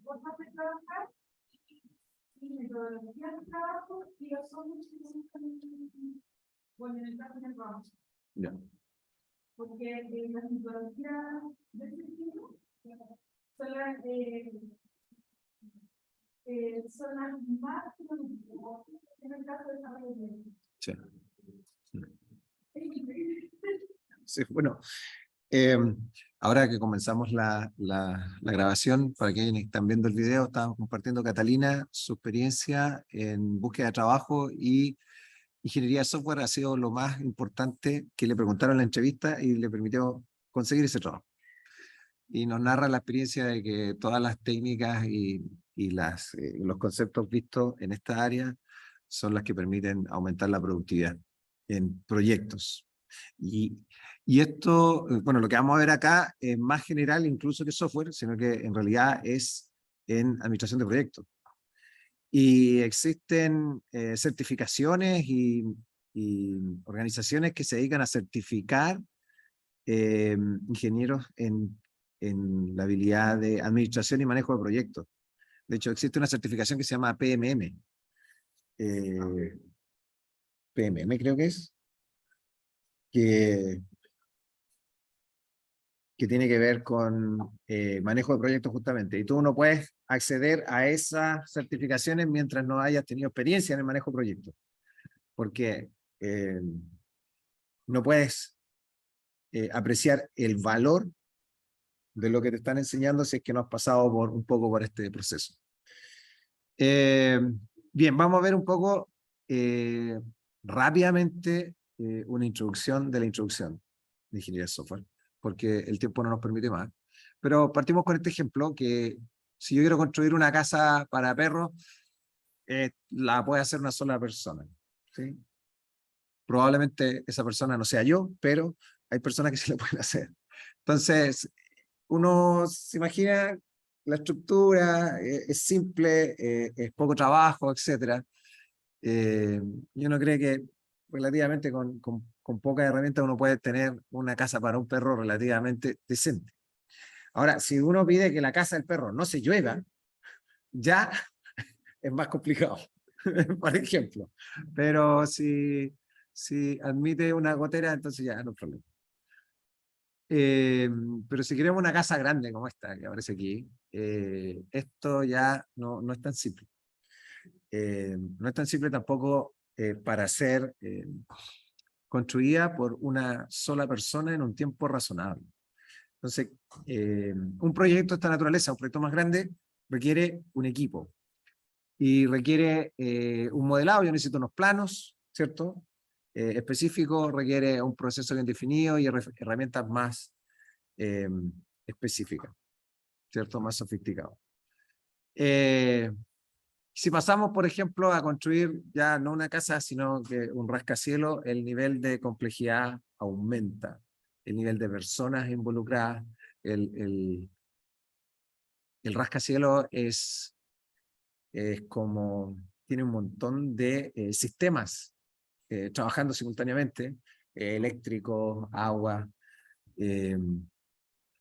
formas de trabajar y metodologías de trabajo y los softwares que se usan en el caso del trabajo. Ya. Porque las metodologías de ese tipo son las más en el caso de desarrollo de Sí. Sí, bueno, ahora que comenzamos la grabación, para quienes están viendo el video, estábamos compartiendo Catalina, su experiencia en búsqueda de trabajo y ingeniería de software ha sido lo más importante que le preguntaron en la entrevista y le permitió conseguir ese trabajo. Y nos narra la experiencia de que todas las técnicas y los conceptos vistos en esta área son las que permiten aumentar la productividad en proyectos. Y esto, bueno, lo que vamos a ver acá es más general incluso que software, sino que en realidad es en administración de proyectos. Y existen certificaciones y organizaciones que se dedican a certificar ingenieros en la habilidad de administración y manejo de proyectos. De hecho, existe una certificación que se llama PMM. PMM creo que es. Que tiene que ver con manejo de proyectos justamente. Y tú no puedes acceder a esas certificaciones mientras no hayas tenido experiencia en el manejo de proyectos. Porque no puedes apreciar el valor de lo que te están enseñando si es que no has pasado un poco por este proceso. Bien, vamos a ver un poco rápidamente una introducción de la introducción de ingeniería de software, porque el tiempo no nos permite más. Pero partimos con este ejemplo, que si yo quiero construir una casa para perros, la puede hacer una sola persona, ¿sí? Probablemente esa persona no sea yo, pero hay personas que sí lo pueden hacer. Entonces, uno se imagina la estructura, es simple, es poco trabajo, etc. Y uno cree que relativamente con pocas herramientas uno puede tener una casa para un perro relativamente decente. Ahora, si uno pide que la casa del perro no se llueva, ya es más complicado, por ejemplo. Pero si admite una gotera, entonces ya no hay problema. Pero si queremos una casa grande como esta que aparece aquí, esto ya no es tan simple. No es tan simple tampoco para ser construida por una sola persona en un tiempo razonable. Entonces, un proyecto de esta naturaleza, un proyecto más grande, requiere un equipo y requiere un modelado. Yo necesito unos planos, ¿cierto? Específicos, requiere un proceso bien definido y herramientas más específicas, ¿cierto? Más sofisticadas. Si pasamos, por ejemplo, a construir ya no una casa, sino que un rascacielos, el nivel de complejidad aumenta, el nivel de personas involucradas, el rascacielos es como, tiene un montón de sistemas trabajando simultáneamente, eléctricos, agua,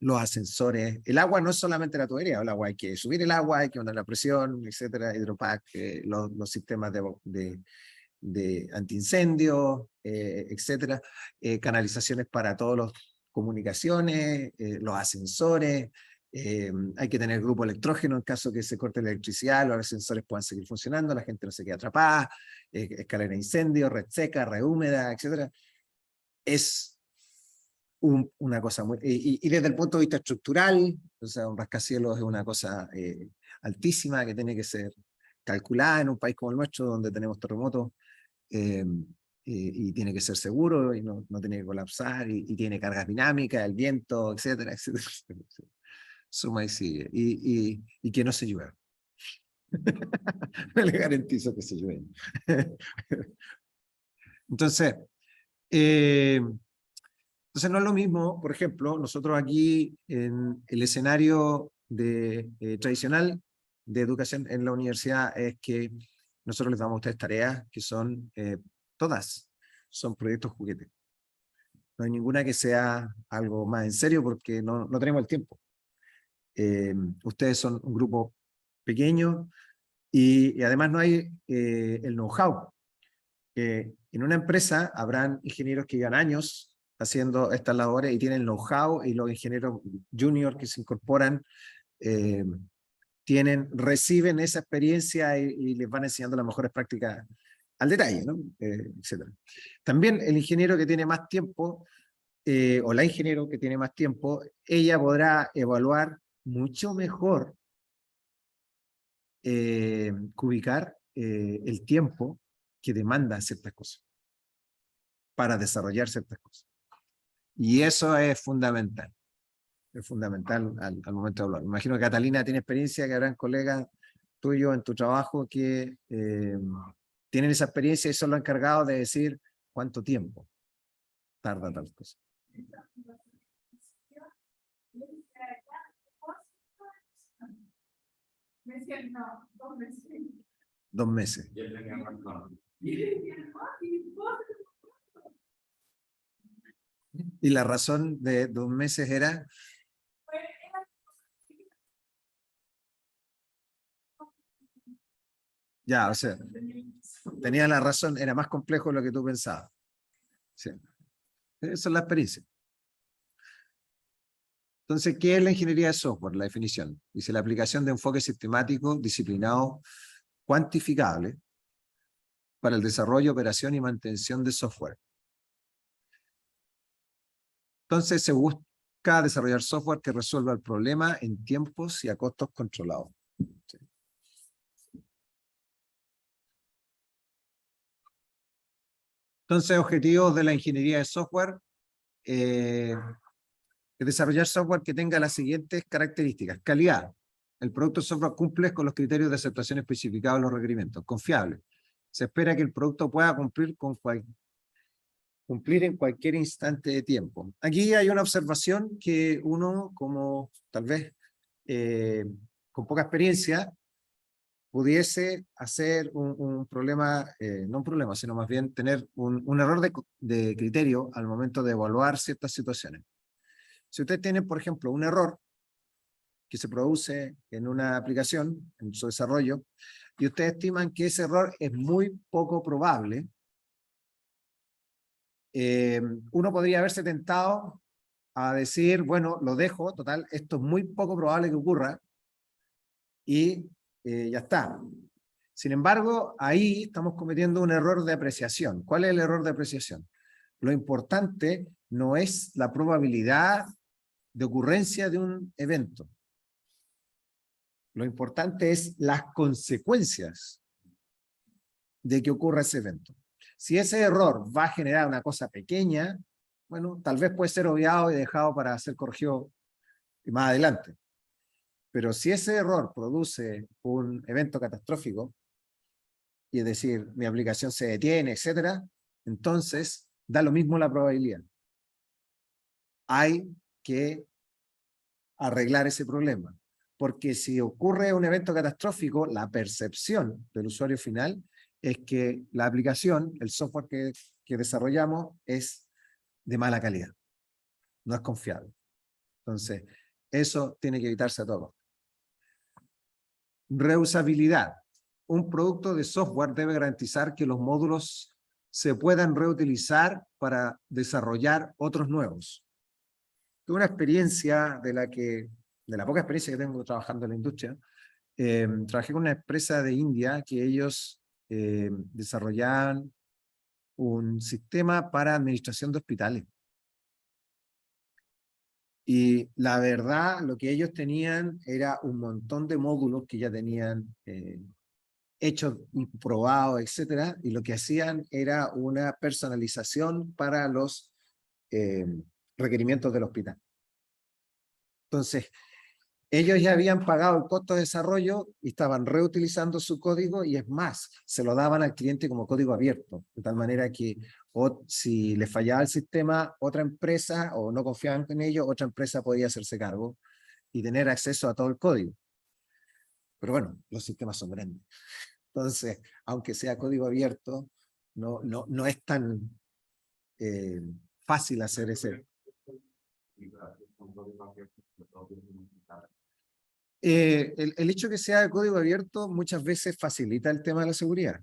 los ascensores. El agua no es solamente la tubería, el agua hay que subir el agua, hay que poner la presión, etcétera, hidropack, los sistemas de antiincendio, etcétera, canalizaciones para todas las comunicaciones, los ascensores, hay que tener grupo electrógeno en caso que se corte la electricidad, los ascensores puedan seguir funcionando, la gente no se quede atrapada, escalera de incendio, red seca, red húmeda, etcétera. Es una cosa muy... Y desde el punto de vista estructural, o sea, un rascacielos es una cosa altísima que tiene que ser calculada en un país como el nuestro, donde tenemos terremotos, y tiene que ser seguro y no tiene que colapsar, y tiene cargas dinámicas, el viento, etcétera, etcétera. Suma y sigue. Y que no se llueva. No le garantizo que se llueva. Entonces, no es lo mismo, por ejemplo, nosotros aquí en el escenario tradicional de educación en la universidad es que nosotros les damos a ustedes tareas que son, todas son proyectos juguetes. No hay ninguna que sea algo más en serio porque no tenemos el tiempo. Ustedes son un grupo pequeño y además no hay el know-how. En una empresa habrán ingenieros que llevan años haciendo estas labores y tienen know-how, y los ingenieros junior que se incorporan reciben esa experiencia y les van enseñando las mejores prácticas al detalle, ¿no? Etcétera. También el ingeniero que tiene más tiempo, o la ingeniero que tiene más tiempo, ella podrá evaluar mucho mejor, cubicar el tiempo que demanda ciertas cosas para desarrollar ciertas cosas. Y eso es fundamental. Es fundamental al momento de hablar. Me imagino que Catalina tiene experiencia, que habrán colegas tuyos en tu trabajo que tienen esa experiencia y son los encargados de decir cuánto tiempo tarda tal cosa. Me decían, no, 2 meses. 2 meses. Y la razón de 2 meses era... Ya, o sea, tenía la razón, era más complejo de lo que tú pensabas. Sí. Esa es la experiencia. Entonces, ¿qué es la ingeniería de software? La definición. Dice: la aplicación de enfoque sistemático, disciplinado, cuantificable para el desarrollo, operación y mantención de software. Entonces, se busca desarrollar software que resuelva el problema en tiempos y a costos controlados. Sí. Entonces, objetivos de la ingeniería de software: es desarrollar software que tenga las siguientes características. Calidad. El producto de software cumple con los criterios de aceptación especificados en los requerimientos. Confiable. Se espera que el producto pueda cumplir en cualquier instante de tiempo. Aquí hay una observación que uno, como tal vez con poca experiencia, pudiese hacer un problema, no un problema, sino más bien tener un error de criterio al momento de evaluar ciertas situaciones. Si ustedes tienen, por ejemplo, un error que se produce en una aplicación, en su desarrollo, y ustedes estiman que ese error es muy poco probable, uno podría haberse tentado a decir, bueno, lo dejo, total, esto es muy poco probable que ocurra, y ya está. Sin embargo, ahí estamos cometiendo un error de apreciación. ¿Cuál es el error de apreciación? Lo importante no es la probabilidad de ocurrencia de un evento. Lo importante es las consecuencias de que ocurra ese evento. Si ese error va a generar una cosa pequeña, bueno, tal vez puede ser obviado y dejado para ser corregido más adelante. Pero si ese error produce un evento catastrófico, y es decir, mi aplicación se detiene, etcétera, entonces da lo mismo la probabilidad. Hay que arreglar ese problema. Porque si ocurre un evento catastrófico, la percepción del usuario final es que la aplicación, el software que desarrollamos, es de mala calidad. No es confiable. Entonces, eso tiene que evitarse a todo. Reusabilidad. Un producto de software debe garantizar que los módulos se puedan reutilizar para desarrollar otros nuevos. Tuve una experiencia de la poca experiencia que tengo trabajando en la industria. Trabajé con una empresa de India que ellos desarrollaban un sistema para administración de hospitales. Y la verdad, lo que ellos tenían era un montón de módulos que ya tenían hechos y probados, etcétera, y lo que hacían era una personalización para los requerimientos del hospital. Entonces, ellos ya habían pagado el costo de desarrollo y estaban reutilizando su código, y es más, se lo daban al cliente como código abierto, de tal manera que si les fallaba el sistema, otra empresa, o no confiaban en ello, otra empresa podía hacerse cargo y tener acceso a todo el código. Pero bueno, los sistemas son grandes. Entonces, aunque sea código abierto, no es tan fácil hacer ese. El hecho de que sea de código abierto muchas veces facilita el tema de la seguridad.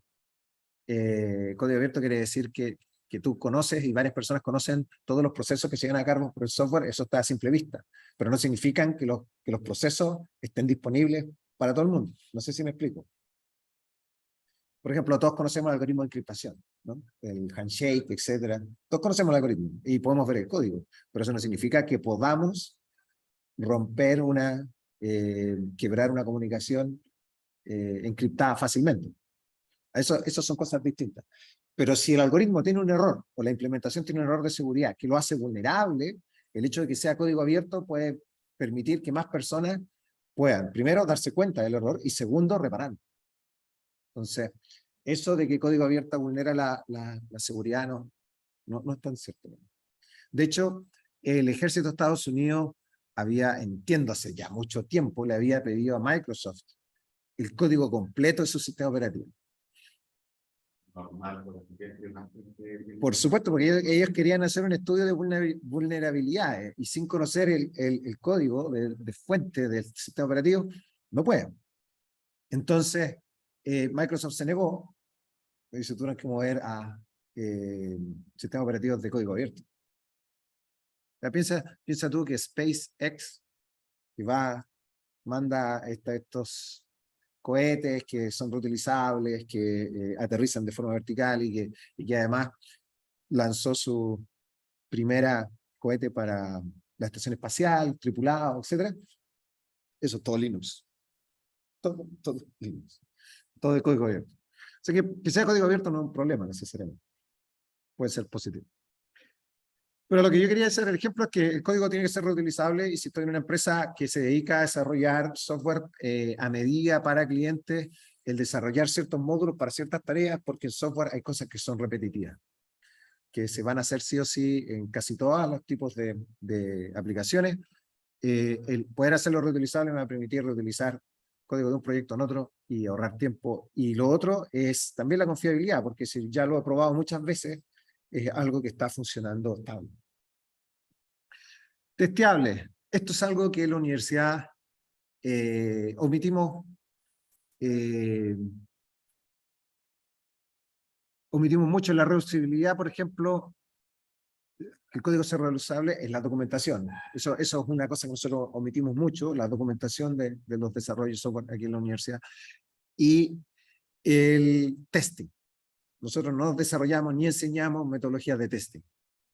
Código abierto quiere decir que tú conoces y varias personas conocen todos los procesos que se llevan a cabo por el software, eso está a simple vista, pero no significan que los procesos estén disponibles para todo el mundo. No sé si me explico. Por ejemplo, todos conocemos el algoritmo de encriptación, ¿no? El handshake, etcétera. Todos conocemos el algoritmo y podemos ver el código, pero eso no significa que podamos romper quebrar una comunicación encriptada fácilmente. Eso son cosas distintas. Pero si el algoritmo tiene un error o la implementación tiene un error de seguridad que lo hace vulnerable, el hecho de que sea código abierto puede permitir que más personas puedan, primero, darse cuenta del error y segundo, reparar. Entonces, eso de que código abierto vulnera la seguridad no es tan cierto. De hecho, el ejército de Estados Unidos entiendo hace ya mucho tiempo, le había pedido a Microsoft el código completo de su sistema operativo. Normal, Por supuesto, porque ellos querían hacer un estudio de vulnerabilidades y sin conocer el código de fuente del sistema operativo, no pueden. Entonces, Microsoft se negó y se tuvieron que mover a sistemas operativos de código abierto. Ya piensa tú que SpaceX, que manda estos cohetes que son reutilizables, que aterrizan de forma vertical y que además lanzó su primera cohete para la estación espacial, tripulado, etc. Eso es todo Linux. Todo Linux. Todo de código abierto. O sea que sea código abierto no es un problema necesariamente. Puede ser positivo. Pero lo que yo quería hacer el ejemplo es que el código tiene que ser reutilizable y si estoy en una empresa que se dedica a desarrollar software a medida para clientes, el desarrollar ciertos módulos para ciertas tareas, porque en software hay cosas que son repetitivas, que se van a hacer sí o sí en casi todos los tipos de aplicaciones. El poder hacerlo reutilizable me va a permitir reutilizar código de un proyecto en otro y ahorrar tiempo. Y lo otro es también la confiabilidad, porque si ya lo he probado muchas veces, es algo que está funcionando estable. Testeable. Esto es algo que en la universidad omitimos mucho en la reusabilidad, por ejemplo, el código sea reusable en la documentación. Eso es una cosa que nosotros omitimos mucho, la documentación de los desarrollos de software aquí en la universidad. Y el testing. Nosotros no desarrollamos ni enseñamos metodologías de testing.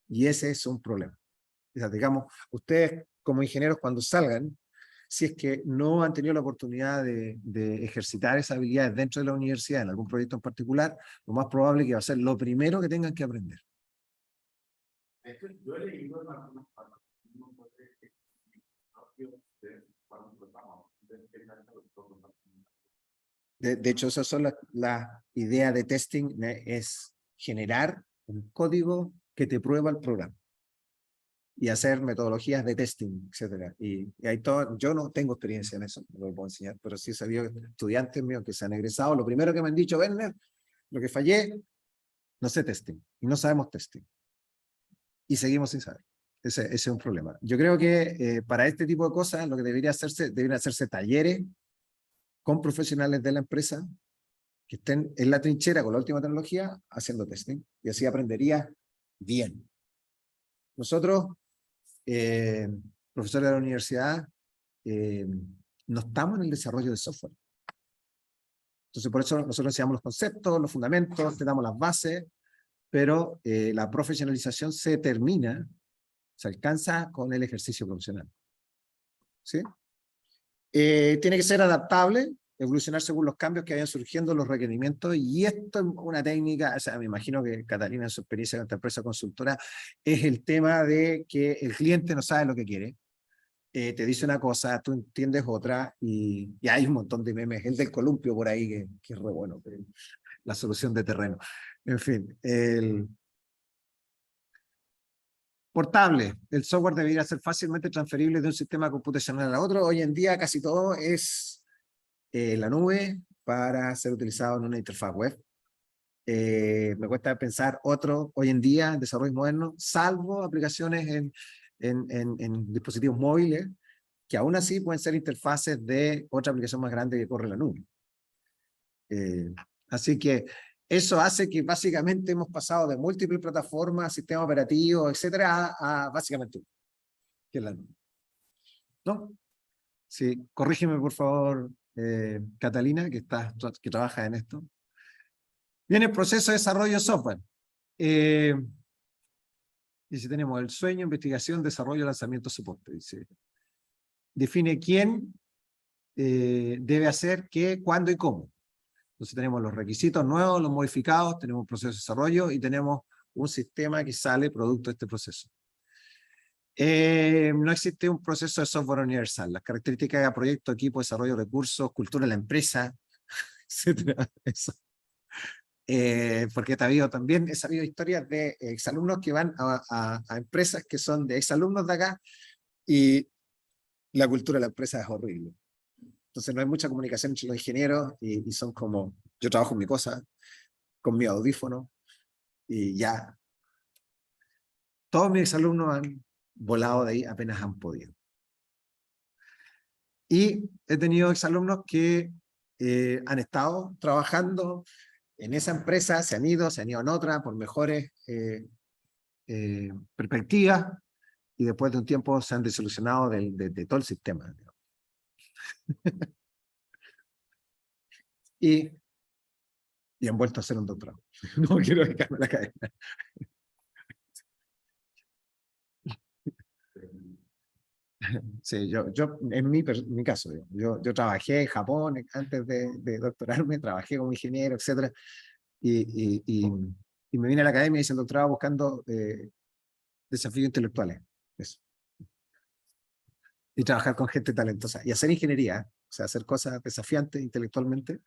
Y ese es un problema. O sea, digamos, ustedes como ingenieros cuando salgan, si es que no han tenido la oportunidad de ejercitar esas habilidades dentro de la universidad, en algún proyecto en particular, lo más probable es que va a ser lo primero que tengan que aprender. Yo he leído en algunas partes, de hecho, esas son las ideas de testing, es generar un código que te prueba el programa y hacer metodologías de testing, etcétera. Y hay todo, yo no tengo experiencia en eso, no lo puedo enseñar, pero sí he sabido estudiantes míos que se han egresado, lo primero que me han dicho, Werner, lo que fallé, no sé testing, y no sabemos testing. Y seguimos sin saber. Ese es un problema. Yo creo que para este tipo de cosas, lo que deberían hacerse talleres con profesionales de la empresa que estén en la trinchera con la última tecnología haciendo testing, y así aprendería bien. Nosotros, profesores de la universidad, no estamos en el desarrollo de software. Entonces, por eso nosotros enseñamos los conceptos, los fundamentos, te damos las bases, pero la profesionalización se alcanza con el ejercicio profesional. ¿Sí? Tiene que ser adaptable, evolucionar según los cambios que vayan surgiendo, los requerimientos, y esto es una técnica, o sea, me imagino que Catalina en su experiencia en esta empresa consultora, es el tema de que el cliente no sabe lo que quiere, te dice una cosa, tú entiendes otra, y hay un montón de memes, el del columpio por ahí, que es re bueno, la solución de terreno. En fin, portable. El software debería ser fácilmente transferible de un sistema computacional a otro. Hoy en día casi todo es la nube para ser utilizado en una interfaz web. Me cuesta pensar otro hoy en día en desarrollo moderno, salvo aplicaciones en dispositivos móviles, que aún así pueden ser interfaces de otra aplicación más grande que corre en la nube. Así que eso hace que básicamente hemos pasado de múltiples plataformas, sistemas operativos, etcétera, a básicamente uno, que es la nube. ¿No? Sí, corrígeme por favor, Catalina, que trabaja en esto. Viene el proceso de desarrollo de software. Dice, tenemos el sueño, investigación, desarrollo, lanzamiento, soporte. Dice, define quién debe hacer qué, cuándo y cómo. Entonces tenemos los requisitos nuevos, los modificados, tenemos un proceso de desarrollo y tenemos un sistema que sale producto de este proceso. No existe un proceso de software universal. Las características de cada proyecto, equipo, desarrollo, recursos, cultura de la empresa, etcétera. Eso. Porque he sabido historias de exalumnos que van a empresas que son de exalumnos de acá y la cultura de la empresa es horrible. Entonces no hay mucha comunicación entre los ingenieros y son como, yo trabajo en mi cosa, con mi audífono y ya. Todos mis exalumnos han volado de ahí apenas han podido. Y he tenido exalumnos que han estado trabajando en esa empresa, se han ido en otra por mejores perspectivas y después de un tiempo se han desilusionado de todo el sistema. y han vuelto a hacer un doctorado. No quiero dejarme la cadena. Sí, yo en mi caso, yo trabajé en Japón antes de doctorarme, trabajé como ingeniero, etcétera, y me vine a la academia y hice el doctorado buscando desafíos intelectuales. Eso. Y trabajar con gente talentosa. Y hacer ingeniería, o sea, hacer cosas desafiantes intelectualmente.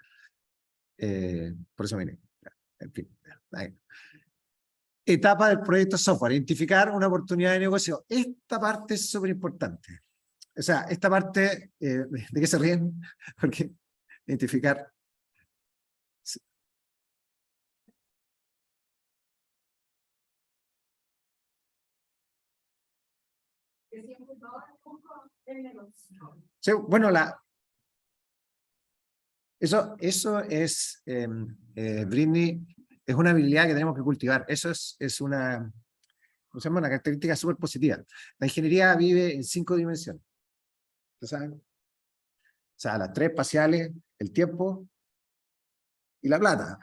Por eso vine. En fin. Ahí. Etapa del proyecto software. Identificar una oportunidad de negocio. Esta parte es súper importante. O sea, esta parte, ¿de qué se ríen? Porque identificar... Sí, bueno, eso es, Britney, es una habilidad que tenemos que cultivar. Eso es una característica súper positiva. La ingeniería vive en 5 dimensiones. ¿Saben? O sea, las 3 espaciales, el tiempo y la plata.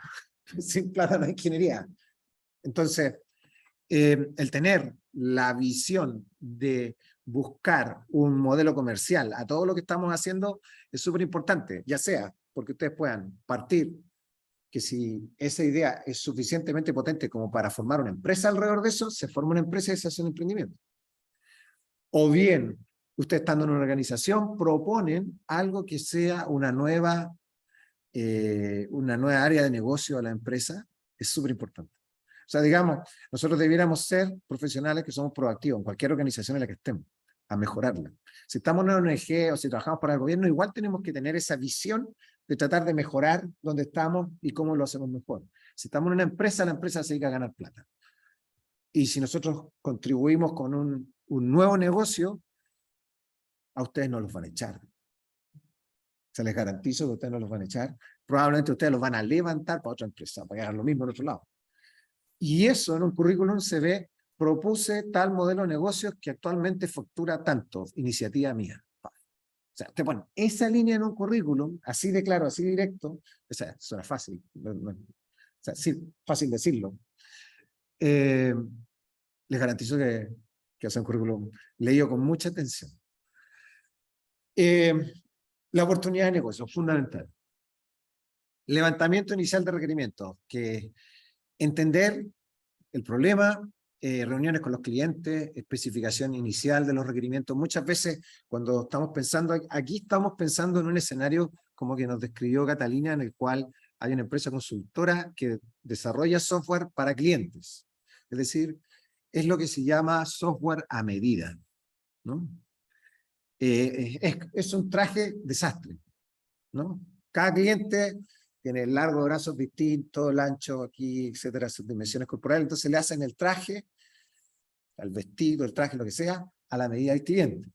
Sin plata no hay ingeniería. Entonces, el tener la visión de buscar un modelo comercial a todo lo que estamos haciendo es súper importante, ya sea porque ustedes puedan partir, que si esa idea es suficientemente potente como para formar una empresa alrededor de eso, se forma una empresa y se hace un emprendimiento. O bien, ustedes estando en una organización proponen algo que sea una nueva área de negocio a la empresa, es súper importante. O sea, digamos, nosotros debiéramos ser profesionales que somos proactivos en cualquier organización en la que estemos, a mejorarla. Si estamos en una ONG o si trabajamos para el gobierno, igual tenemos que tener esa visión de tratar de mejorar donde estamos y cómo lo hacemos mejor. Si estamos en una empresa, la empresa se dedica a ganar plata. Y si nosotros contribuimos con un nuevo negocio, a ustedes no los van a echar. Se les garantizo que ustedes no los van a echar. Probablemente ustedes los van a levantar para otra empresa, para hacer lo mismo en otro lado. Y eso en un currículum se ve, propuse tal modelo de negocios que actualmente factura tanto, iniciativa mía. O sea, te ponen esa línea en un currículum, así de claro, así directo, o sea, suena fácil, o sea, sí, fácil decirlo. Les garantizo que hace un currículum leído con mucha atención. La oportunidad de negocio, fundamental. Levantamiento inicial de requerimientos, que entender el problema, reuniones con los clientes, especificación inicial de los requerimientos. Muchas veces cuando estamos pensando, aquí estamos pensando en un escenario como que nos describió Catalina, en el cual hay una empresa consultora que desarrolla software para clientes. Es decir, es lo que se llama software a medida, ¿no? Es un traje desastre, ¿no? Cada cliente tiene el largo de brazos distinto, el ancho aquí, etcétera, sus dimensiones corporales, entonces le hacen el traje, el vestido, el traje, lo que sea, a la medida del cliente.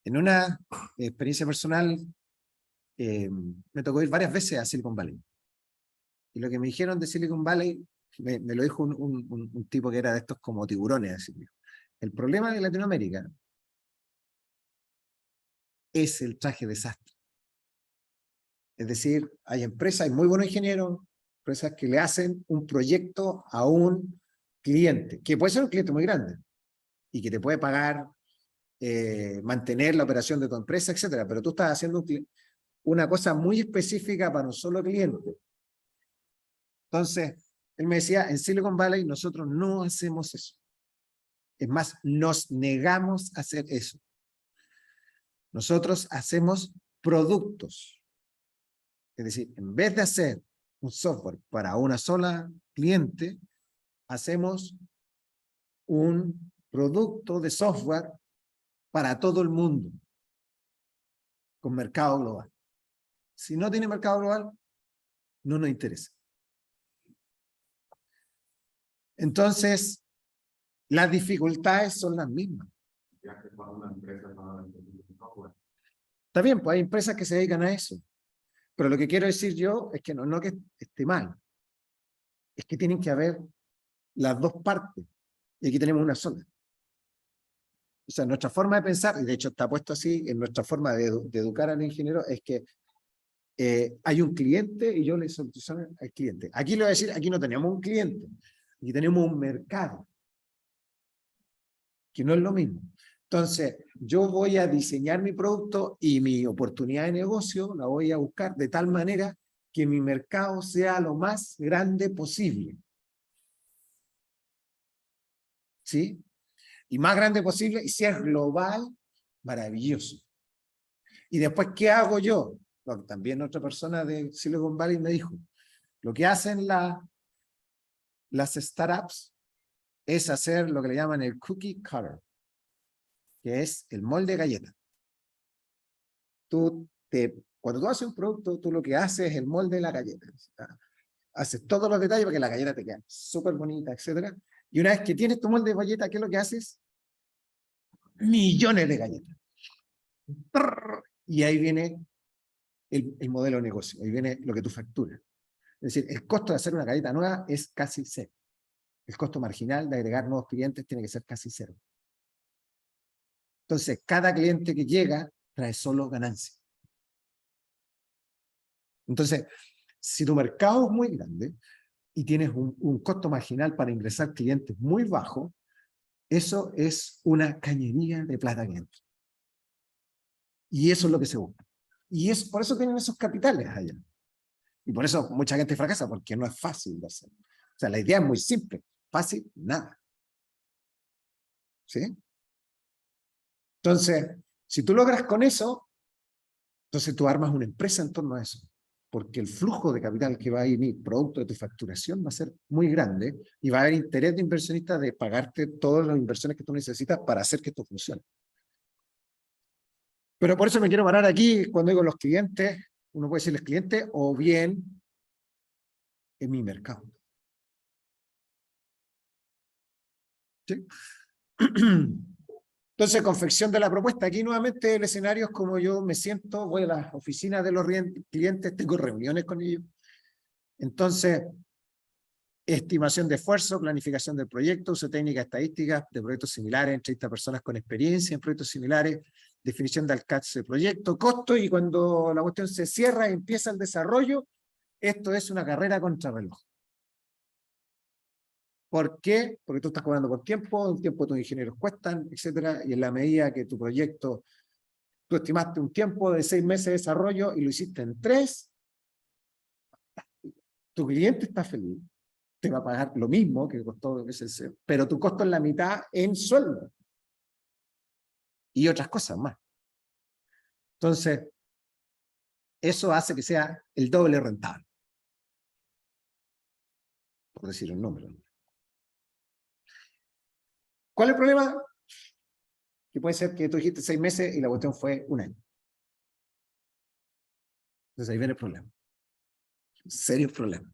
En una experiencia personal, me tocó ir varias veces a Silicon Valley. Y lo que me dijeron de Silicon Valley, me lo dijo un tipo que era de estos como tiburones. Así. El problema de Latinoamérica es el traje desastre. Es decir, hay empresas, hay muy buenos ingenieros, empresas que le hacen un proyecto a un cliente, que puede ser un cliente muy grande, y que te puede pagar, mantener la operación de tu empresa, etcétera, pero tú estás haciendo una cosa muy específica para un solo cliente. Entonces, él me decía, en Silicon Valley nosotros no hacemos eso. Es más, nos negamos a hacer eso. Nosotros hacemos productos. Es decir, en vez de hacer un software para una sola cliente, hacemos un producto de software para todo el mundo, con mercado global. Si no tiene mercado global, no nos interesa. Entonces, las dificultades son las mismas. Está bien, pues hay empresas que se dedican a eso. Pero lo que quiero decir yo es que no que esté mal. Es que tienen que haber las dos partes. Y aquí tenemos una sola. O sea, nuestra forma de pensar, y de hecho está puesto así, en nuestra forma de educar al ingeniero, es que hay un cliente y yo le soluciono al cliente. Aquí le voy a decir, aquí no tenemos un cliente, aquí tenemos un mercado, que no es lo mismo. Entonces, yo voy a diseñar mi producto y mi oportunidad de negocio la voy a buscar de tal manera que mi mercado sea lo más grande posible. ¿Sí? Y más grande posible, y si es global, maravilloso. Y después, ¿qué hago yo? Bueno, también otra persona de Silicon Valley me dijo, lo que hacen las startups es hacer lo que le llaman el cookie cutter, que es el molde de galleta. Cuando tú haces un producto, tú lo que haces es el molde de la galleta. Haces todos los detalles para que la galleta te quede súper bonita, etc. Y una vez que tienes tu molde de galleta, ¿qué es lo que haces? Millones de galletas. Y ahí viene el modelo de negocio, ahí viene lo que tú facturas. Es decir, el costo de hacer una galleta nueva es casi cero. El costo marginal de agregar nuevos clientes tiene que ser casi cero. Entonces, cada cliente que llega trae solo ganancia. Entonces, si tu mercado es muy grande y tienes un costo marginal para ingresar clientes muy bajo, eso es una cañería de plata que entra. Y eso es lo que se busca. Y por eso tienen esos capitales allá. Y por eso mucha gente fracasa, porque no es fácil de hacer. O sea, la idea es muy simple. Fácil, nada. ¿Sí? Entonces, si tú logras con eso, entonces tú armas una empresa en torno a eso. Porque el flujo de capital que va a venir producto de tu facturación va a ser muy grande y va a haber interés de inversionistas de pagarte todas las inversiones que tú necesitas para hacer que esto funcione. Pero por eso me quiero parar aquí cuando digo los clientes, uno puede decirles clientes o bien en mi mercado. ¿Sí? Entonces, confección de la propuesta. Aquí nuevamente el escenario es como yo me siento, voy a las oficinas de los clientes, tengo reuniones con ellos. Entonces, estimación de esfuerzo, planificación del proyecto, uso de técnicas estadísticas de proyectos similares, entrevista a personas con experiencia en proyectos similares, definición de alcance de proyecto, costo, y cuando la cuestión se cierra y empieza el desarrollo, esto es una carrera contra reloj. ¿Por qué? Porque tú estás cobrando por tiempo, el tiempo de tus ingenieros cuestan, etcétera, y en la medida que tu proyecto, tú estimaste un tiempo de 6 meses de desarrollo y lo hiciste en 3, tu cliente está feliz, te va a pagar lo mismo que costó ese SEO, pero tu costo es la mitad en sueldo y otras cosas más. Entonces, eso hace que sea el doble rentable, por decir un número. ¿Cuál es el problema? Que puede ser que tú dijiste 6 meses y la cuestión fue 1 año. Entonces ahí viene el problema. Serio problema.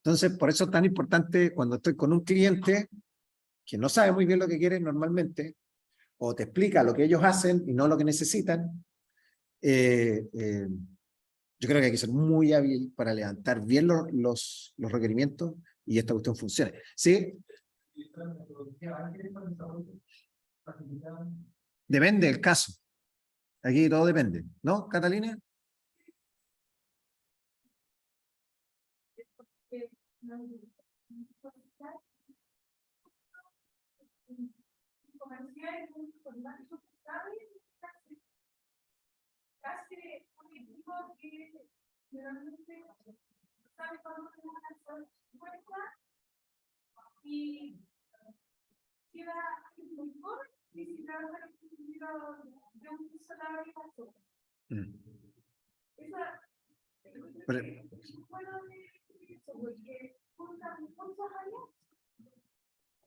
Entonces, por eso es tan importante cuando estoy con un cliente que no sabe muy bien lo que quiere normalmente, o te explica lo que ellos hacen y no lo que necesitan, yo creo que hay que ser muy hábil para levantar bien los requerimientos y esta cuestión funcione. ¿Sí? Depende del caso. Aquí todo depende, ¿no, Catalina? Comercial, informático, casi un equipo que generalmente sabe cuándo se van a hacer cuenta y queda mejor y si trabaja en el sentido de un salario paso. Esa bueno porque juntan muchos años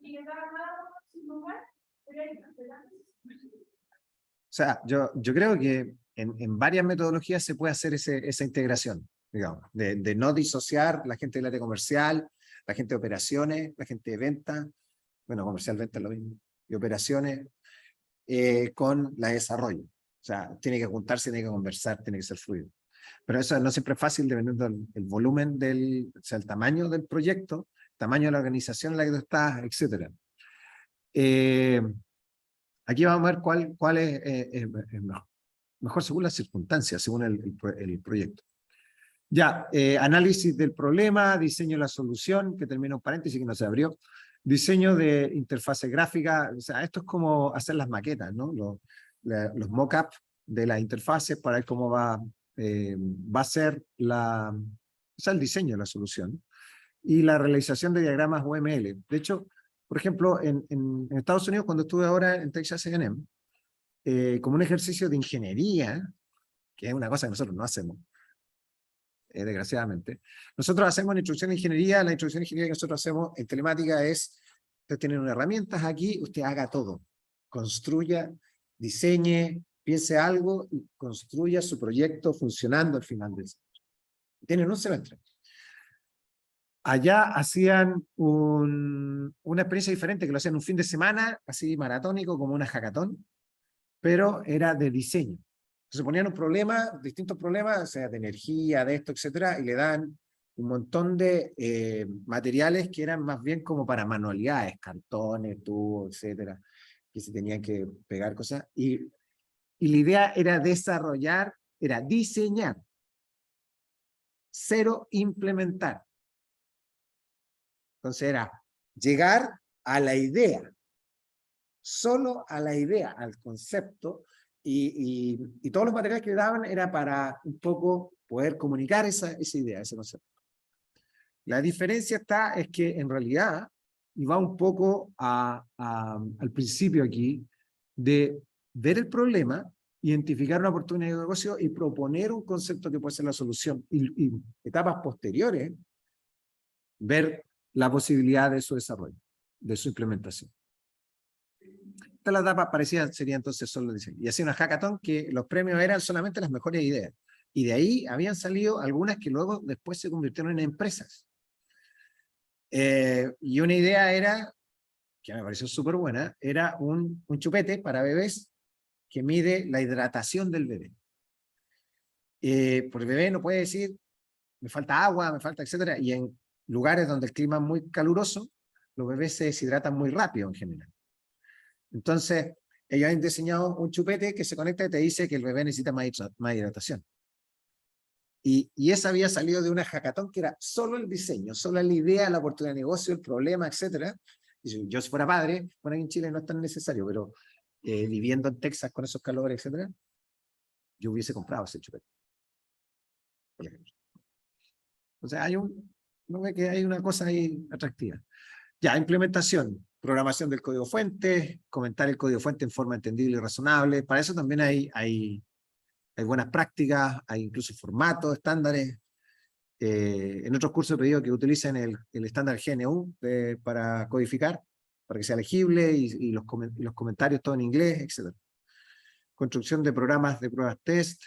y en cada lado su lugar, pero hay que O sea, yo creo que en varias metodologías se puede hacer esa integración, digamos, de no disociar la gente del área comercial, la gente de operaciones, la gente de venta, bueno, comercial, venta es lo mismo, y operaciones con la de desarrollo. O sea, tiene que juntarse, tiene que conversar, tiene que ser fluido. Pero eso no siempre es fácil dependiendo del volumen, o sea, el tamaño del proyecto, tamaño de la organización en la que tú estás, etc. Aquí vamos a ver cuál es mejor según las circunstancias, según el proyecto. Ya, análisis del problema, diseño de la solución, que termina un paréntesis que no se abrió, diseño de interfase gráfica, o sea, esto es como hacer las maquetas, ¿no? Los mock-up de las interfaces para ver cómo va a ser el diseño de la solución y la realización de diagramas UML. De hecho, por ejemplo, en Estados Unidos, cuando estuve ahora en Texas A&M, como un ejercicio de ingeniería, que es una cosa que nosotros no hacemos, desgraciadamente. Nosotros hacemos en instrucción de ingeniería, la instrucción de ingeniería que nosotros hacemos en telemática es, ustedes tienen unas herramientas aquí, usted haga todo, construya, diseñe, piense algo y construya su proyecto funcionando al final del semestre. Tienen un semestre. Allá hacían una experiencia diferente, que lo hacían un fin de semana, así maratónico, como una hackathon, pero era de diseño. Se ponían un problema, distintos problemas, o sea, de energía, de esto, etcétera, y le dan un montón de materiales que eran más bien como para manualidades, cartones, tubos, etcétera, que se tenían que pegar cosas. Y la idea era desarrollar, era diseñar, cero implementar. Entonces era llegar a la idea, solo a la idea, al concepto, y todos los materiales que le daban era para un poco poder comunicar esa idea, ese concepto. La diferencia es que en realidad, y va un poco al principio aquí, de ver el problema, identificar una oportunidad de negocio y proponer un concepto que puede ser la solución. Y etapas posteriores, ver la posibilidad de su desarrollo, de su implementación. Esta la etapa parecida sería entonces solo diseño. Y hacía una hackathon que los premios eran solamente las mejores ideas. Y de ahí habían salido algunas que luego después se convirtieron en empresas. Y una idea era, que me pareció súper buena, era un chupete para bebés que mide la hidratación del bebé. Porque el bebé no puede decir, me falta agua, me falta, etcétera. Y en lugares donde el clima es muy caluroso, los bebés se deshidratan muy rápido en general. Entonces, ellos han diseñado un chupete que se conecta y te dice que el bebé necesita más hidratación. Y esa había salido de una hackathon que era solo el diseño, solo la idea, la oportunidad de negocio, el problema, etc. Y yo si fuera padre, bueno, aquí en Chile no es tan necesario, pero viviendo en Texas con esos calores, etc., yo hubiese comprado ese chupete, por ejemplo. O sea, no ve que hay una cosa ahí atractiva. Ya, implementación, programación del código fuente, comentar el código fuente en forma entendible y razonable. Para eso también hay buenas prácticas, hay incluso formatos, estándares. En otros cursos he pedido que utilicen el estándar GNU para codificar, para que sea legible y los comentarios todo en inglés, etc. Construcción de programas de pruebas test,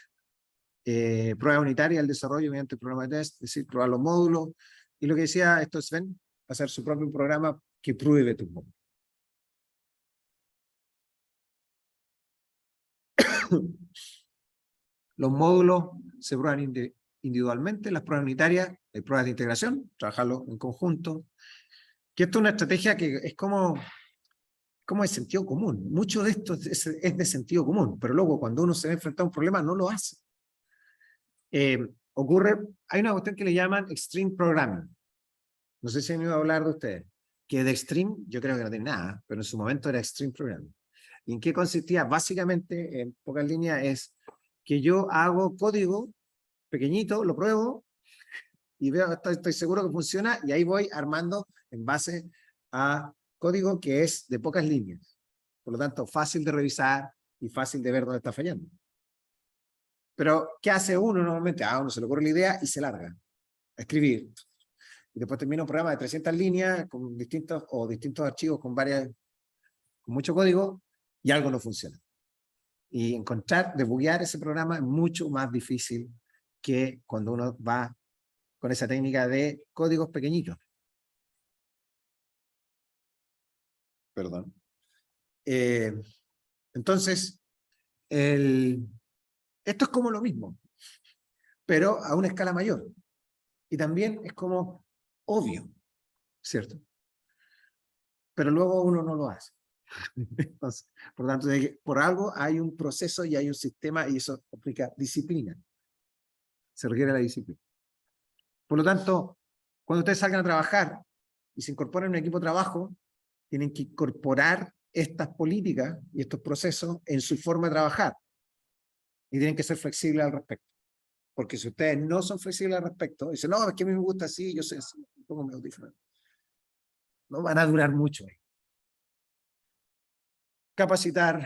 prueba unitaria al desarrollo mediante programas de test, es decir, probar los módulos. Y lo que decía esto Sven, hacer su propio programa que pruebe tus módulos. Los módulos se prueban individualmente, las pruebas unitarias, hay pruebas de integración, trabajarlo en conjunto. Que esto es una estrategia que es como de sentido común. Mucho de esto es de sentido común, pero luego cuando uno se ve enfrentado a un problema no lo hace. Hay una cuestión que le llaman Extreme Programming. No sé si han oído hablar de ustedes. Que de Extreme, yo creo que no tiene nada, pero en su momento era Extreme Programming. ¿Y en qué consistía? Básicamente, en pocas líneas, es que yo hago código pequeñito, lo pruebo, y veo, estoy seguro que funciona, y ahí voy armando en base a código que es de pocas líneas. Por lo tanto, fácil de revisar y fácil de ver dónde está fallando. Pero, ¿qué hace uno normalmente? Uno se le ocurre la idea y se larga a escribir. Y después termina un programa de 300 líneas con distintos archivos con mucho código y algo no funciona. Y debuguear ese programa es mucho más difícil que cuando uno va con esa técnica de códigos pequeñitos. Perdón. Entonces, esto es como lo mismo, pero a una escala mayor. Y también es como obvio, ¿cierto? Pero luego uno no lo hace. Entonces, por lo tanto, por algo hay un proceso y hay un sistema y eso implica disciplina. Se requiere la disciplina. Por lo tanto, cuando ustedes salgan a trabajar y se incorporan en un equipo de trabajo, tienen que incorporar estas políticas y estos procesos en su forma de trabajar. Y tienen que ser flexibles al respecto. Porque si ustedes no son flexibles al respecto, dicen, no, es que a mí me gusta así, yo sé así, pongo mi audífono. No van a durar mucho. Capacitar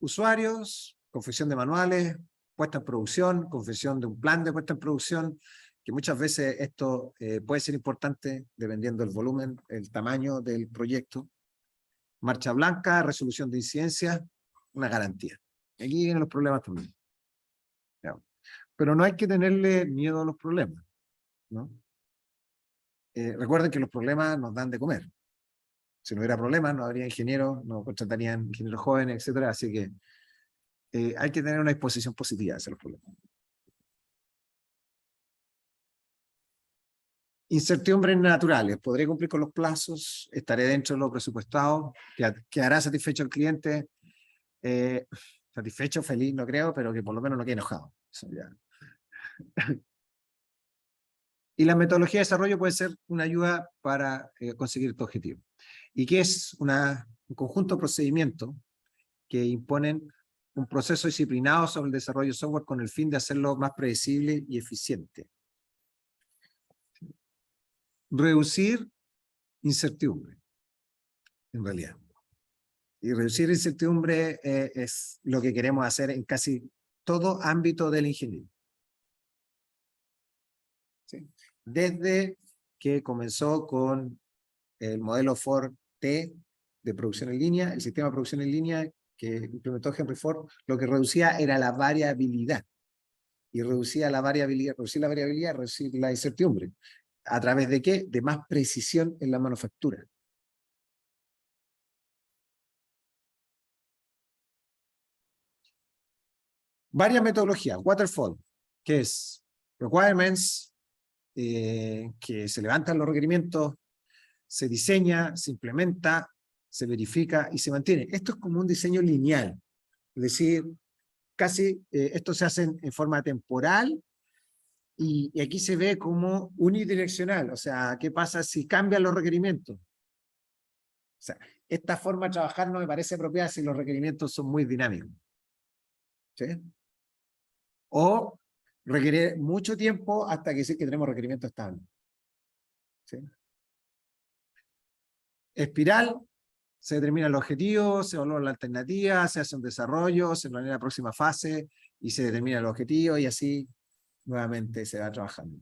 usuarios, confección de manuales, puesta en producción, confección de un plan de puesta en producción, que muchas veces esto puede ser importante dependiendo del volumen, el tamaño del proyecto. Marcha blanca, resolución de incidencias, una garantía. Aquí vienen los problemas también. Pero no hay que tenerle miedo a los problemas, ¿no? Recuerden que los problemas nos dan de comer. Si no hubiera problemas, no habría ingenieros, no contratarían ingenieros jóvenes, etcétera. Así que hay que tener una disposición positiva hacia los problemas. Incertidumbres naturales. ¿Podré cumplir con los plazos? ¿Estaré dentro de lo presupuestado? ¿Quedará satisfecho el cliente? Satisfecho, feliz, no creo, pero que por lo menos no quede enojado. Eso ya. Y la metodología de desarrollo puede ser una ayuda para conseguir tu objetivo. ¿Y qué es un conjunto de procedimientos que imponen un proceso disciplinado sobre el desarrollo de software con el fin de hacerlo más predecible y eficiente? Reducir incertidumbre, en realidad. Y reducir incertidumbre es lo que queremos hacer en casi todo ámbito de la ingeniería. ¿Sí? Desde que comenzó con el modelo Ford-T de producción en línea, el sistema de producción en línea que implementó Henry Ford, lo que reducía era la variabilidad. Y reducir la variabilidad, reducir la incertidumbre. ¿A través de qué? De más precisión en la manufactura. Varias metodologías. Waterfall, que es requirements, que se levantan los requerimientos, se diseña, se implementa, se verifica y se mantiene. Esto es como un diseño lineal. Es decir, casi esto se hace en forma temporal y aquí se ve como unidireccional. O sea, ¿qué pasa si cambian los requerimientos? O sea, esta forma de trabajar no me parece apropiada si los requerimientos son muy dinámicos. ¿Sí? O requiere mucho tiempo hasta que decir que tenemos requerimientos estables. ¿Sí? Espiral, se determina el objetivo, se evalúa la alternativa, se hace un desarrollo, se planea la próxima fase y se determina el objetivo y así nuevamente se va trabajando.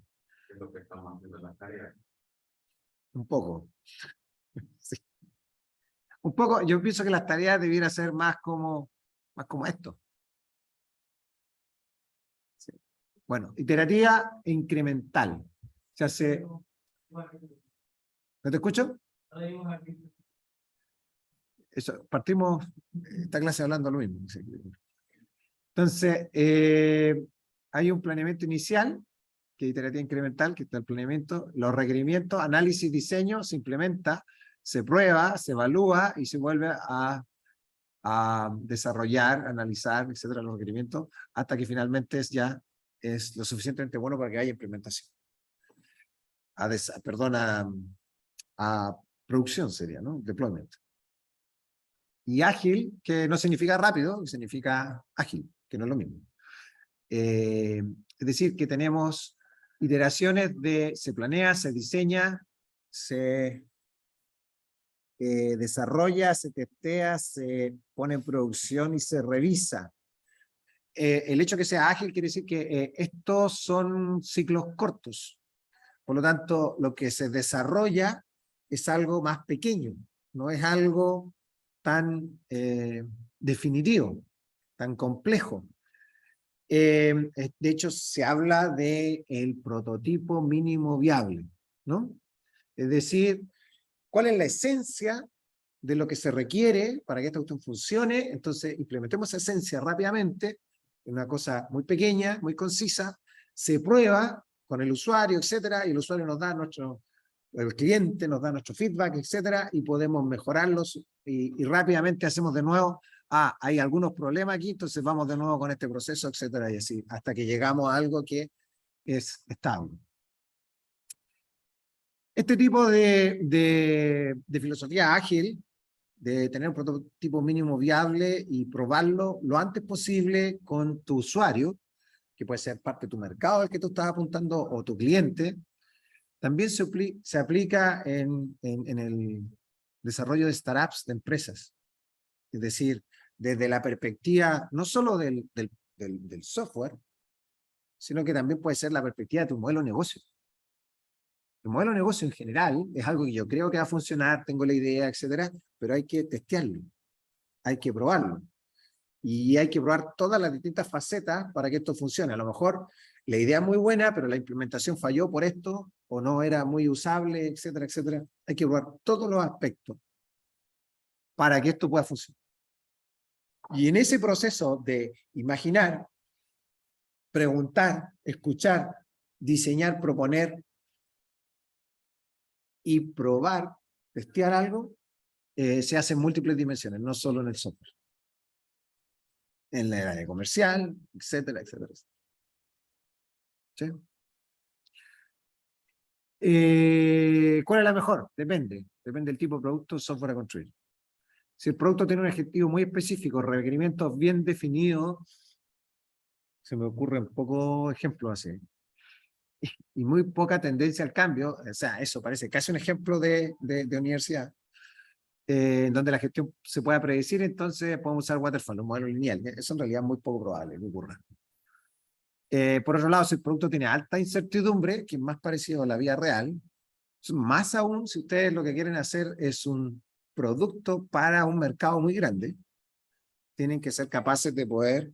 Es lo que estamos haciendo en las tareas. Un poco. Sí. Un poco, yo pienso que las tareas debieran ser más como esto. Sí. Bueno, iterativa e incremental. Se hace... ¿No te escucho? Eso, partimos esta clase hablando lo mismo. Entonces, hay un planeamiento inicial, que es iterativa incremental, que está el planeamiento, los requerimientos, análisis, diseño, se implementa, se prueba, se evalúa y se vuelve a desarrollar, analizar, etcétera, los requerimientos, hasta que finalmente es lo suficientemente bueno para que haya implementación. A producción sería, ¿no? Deployment. Y ágil, que no significa rápido, significa ágil, que no es lo mismo. Es decir, que tenemos iteraciones se planea, se diseña, se desarrolla, se testea, se pone en producción y se revisa. El hecho de que sea ágil quiere decir que estos son ciclos cortos. Por lo tanto, lo que se desarrolla es algo más pequeño, no es algo tan definitivo, tan complejo. De hecho, se habla de el prototipo mínimo viable, ¿no? Es decir, ¿cuál es la esencia de lo que se requiere para que esta cuestión funcione? Entonces, implementemos esa esencia rápidamente, una cosa muy pequeña, muy concisa, se prueba con el usuario, etcétera, y el usuario nos da el cliente nos da nuestro feedback, etcétera, y podemos mejorarlos y rápidamente hacemos de nuevo, hay algunos problemas aquí, entonces vamos de nuevo con este proceso, etcétera, y así, hasta que llegamos a algo que es estable. Este tipo de filosofía ágil, de tener un prototipo mínimo viable y probarlo lo antes posible con tu usuario, que puede ser parte de tu mercado al que tú estás apuntando, o tu cliente, también se aplica en el desarrollo de startups, de empresas. Es decir, desde la perspectiva no solo del software, sino que también puede ser la perspectiva de tu modelo de negocio. El modelo de negocio en general es algo que yo creo que va a funcionar, tengo la idea, etcétera, pero hay que testearlo, hay que probarlo. Y hay que probar todas las distintas facetas para que esto funcione. A lo mejor la idea es muy buena, pero la implementación falló por esto, o no era muy usable, etcétera, etcétera. Hay que probar todos los aspectos para que esto pueda funcionar. Y en ese proceso de imaginar, preguntar, escuchar, diseñar, proponer y probar, testear algo, se hace en múltiples dimensiones, no solo en el software. En la área comercial, etcétera, etcétera. ¿Sí? ¿Cuál es la mejor? Depende del tipo de producto, software a construir. Si el producto tiene un objetivo muy específico, requerimientos bien definidos, se me ocurren pocos ejemplos así, y muy poca tendencia al cambio, o sea, eso parece casi un ejemplo de universidad, en donde la gestión se pueda predecir, entonces podemos usar waterfall, un modelo lineal. Eso en realidad es muy poco probable que ocurra. Por otro lado, si el producto tiene alta incertidumbre, que es más parecido a la vida real, más aún si ustedes lo que quieren hacer es un producto para un mercado muy grande, tienen que ser capaces de poder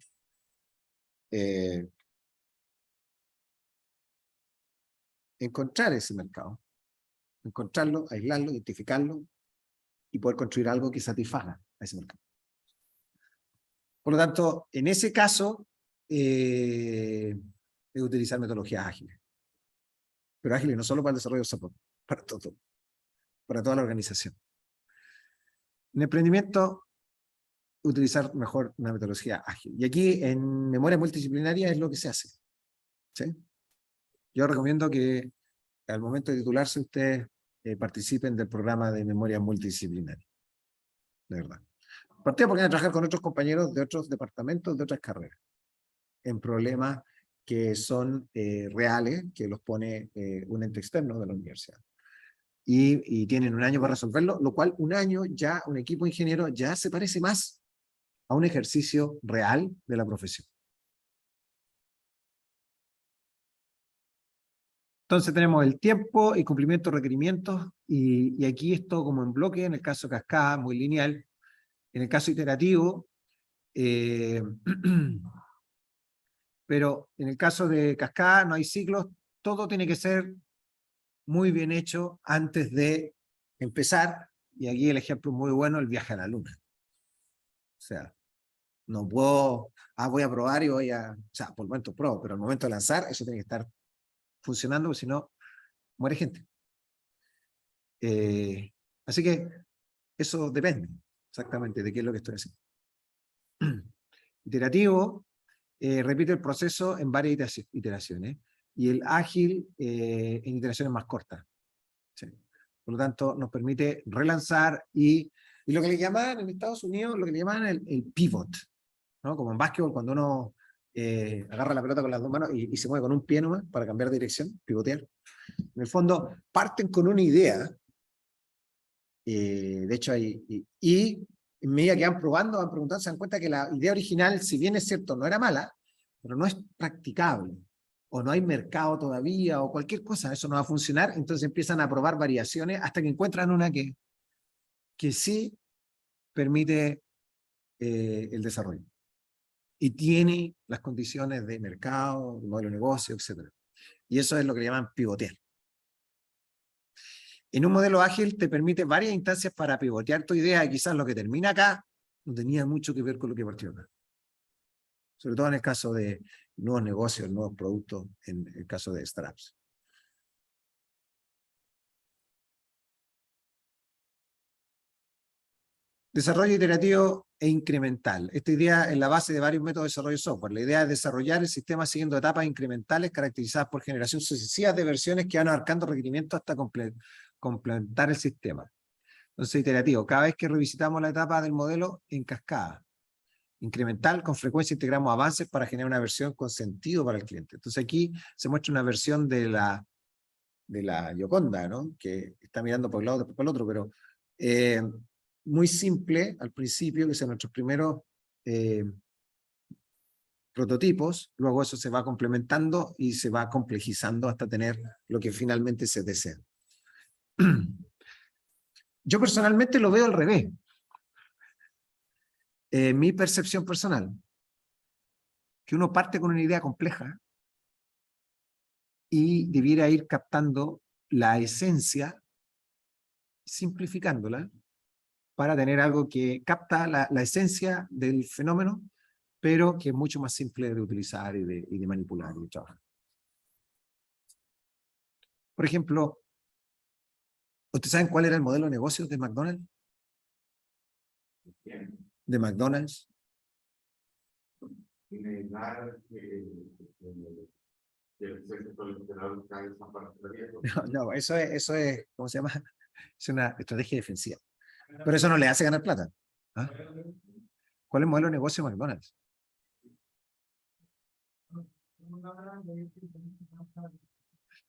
encontrar ese mercado, encontrarlo, aislarlo, identificarlo y poder construir algo que satisfaga a ese mercado. Por lo tanto, en ese caso, es utilizar metodologías ágiles. Pero ágiles no solo para el desarrollo de software, para todo, para toda la organización. En emprendimiento, utilizar mejor una metodología ágil. Y aquí, en memoria multidisciplinaria, es lo que se hace. ¿Sí? Yo recomiendo que al momento de titularse ustedes participen del programa de memoria multidisciplinaria. De verdad. Partido porque van a trabajar con otros compañeros de otros departamentos, de otras carreras, en problemas que son reales, que los pone un ente externo de la universidad. Y tienen un año para resolverlo, lo cual un año ya, un equipo de ingenieros ya se parece más a un ejercicio real de la profesión. Entonces tenemos el tiempo y cumplimiento de requerimientos, y aquí esto como en bloque, en el caso cascada, muy lineal. En el caso iterativo, pero en el caso de cascada no hay ciclos, todo tiene que ser muy bien hecho antes de empezar, y aquí el ejemplo muy bueno, el viaje a la luna. O sea, No puedo, voy a probar y voy a, o sea, por el momento pruebo, pero al momento de lanzar, eso tiene que estar funcionando, porque si no, muere gente. Así que eso depende exactamente de qué es lo que estoy haciendo. Iterativo, repite el proceso en varias iteraciones, y el ágil en iteraciones más cortas. Sí. Por lo tanto, nos permite relanzar y lo que le llaman en Estados Unidos, lo que le llaman el pivot, ¿no? Como en básquetbol, cuando uno agarra la pelota con las dos manos y se mueve con un pie nomás para cambiar de dirección, pivotear. En el fondo, parten con una idea, de hecho, y en medida que van probando, van preguntando, se dan cuenta que la idea original, si bien es cierto, no era mala, pero no es practicable, o no hay mercado todavía, o cualquier cosa, eso no va a funcionar, entonces empiezan a probar variaciones hasta que encuentran una que sí permite el desarrollo. Y tiene las condiciones de mercado, de modelo de negocio, etc. Y eso es lo que llaman pivotear. En un modelo ágil te permite varias instancias para pivotear tu idea, y quizás lo que termina acá no tenía mucho que ver con lo que partió acá. Sobre todo en el caso de nuevos negocios, nuevos productos, en el caso de startups. Desarrollo iterativo e incremental. Esta idea es la base de varios métodos de desarrollo de software. La idea es desarrollar el sistema siguiendo etapas incrementales caracterizadas por generación sucesiva de versiones que van abarcando requerimientos hasta complementar el sistema. Entonces, iterativo. Cada vez que revisitamos la etapa del modelo en cascada. Incremental, con frecuencia integramos avances para generar una versión con sentido para el cliente. Entonces aquí se muestra una versión de la Gioconda, ¿no? Que está mirando por un lado, después por el otro, pero muy simple al principio, que son nuestros primeros prototipos, luego eso se va complementando y se va complejizando hasta tener lo que finalmente se desea. Yo personalmente lo veo al revés. Mi percepción personal, que uno parte con una idea compleja y debiera ir captando la esencia, simplificándola, para tener algo que capta la esencia del fenómeno, pero que es mucho más simple de utilizar y de manipular y de trabajar. Por ejemplo, ¿ustedes saben cuál era el modelo de negocio de McDonald's? De McDonald's. No, eso es, ¿cómo se llama? Es una estrategia defensiva. Pero eso no le hace ganar plata. ¿Ah? ¿Cuál es el modelo de negocio de McDonald's?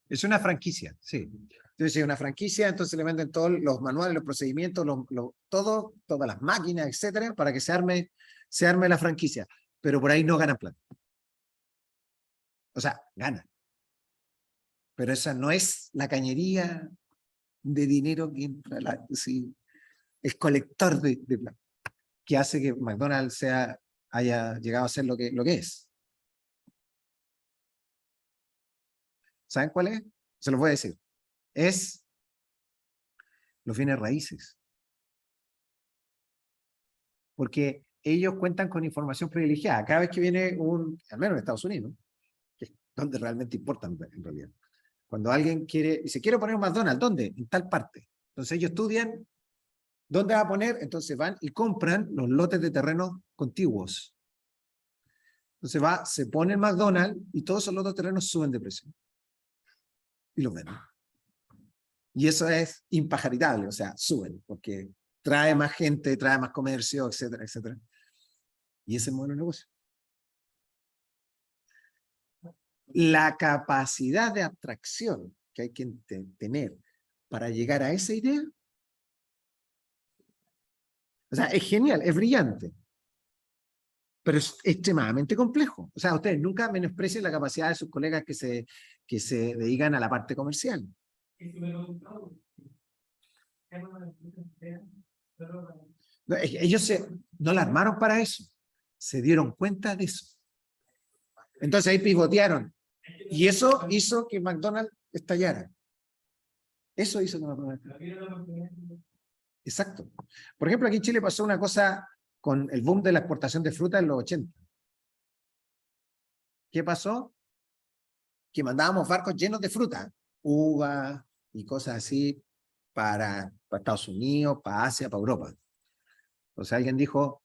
Es una franquicia, sí. Entonces, es una franquicia, entonces le venden todos los manuales, los procedimientos, todas las máquinas, etcétera, para que se arme la franquicia. Pero por ahí no ganan plata. O sea, ganan. Pero esa no es la cañería de dinero que entra, sí, el colector de plata, que hace que McDonald's haya llegado a ser lo que es. ¿Saben cuál es? Se los voy a decir. Es los bienes raíces. Porque ellos cuentan con información privilegiada. Cada vez que viene al menos en Estados Unidos, que es donde realmente importan en realidad. Cuando alguien dice, quiero poner un McDonald's, ¿dónde? En tal parte. Entonces ellos estudian dónde va a poner, entonces van y compran los lotes de terrenos contiguos. Entonces se pone el McDonald's y todos esos lotes de terrenos suben de precio. Y los venden. Y eso es impajaritable, o sea, suben, porque trae más gente, trae más comercio, etcétera, etcétera. Y ese es el modelo de negocio. La capacidad de abstracción que hay que tener para llegar a esa idea, o sea, es genial, es brillante, pero es extremadamente complejo. O sea, ustedes nunca menosprecien la capacidad de sus colegas que se dedican a la parte comercial. No, ellos no la armaron para eso, se dieron cuenta de eso. Entonces ahí pivotearon. Y eso hizo que McDonald's estallara. Eso hizo que McDonald's estallara. Exacto. Por ejemplo, aquí en Chile pasó una cosa con el boom de la exportación de fruta en los 80. ¿Qué pasó? Que mandábamos barcos llenos de fruta, uva y cosas así, para Estados Unidos, para Asia, para Europa. Entonces alguien dijo,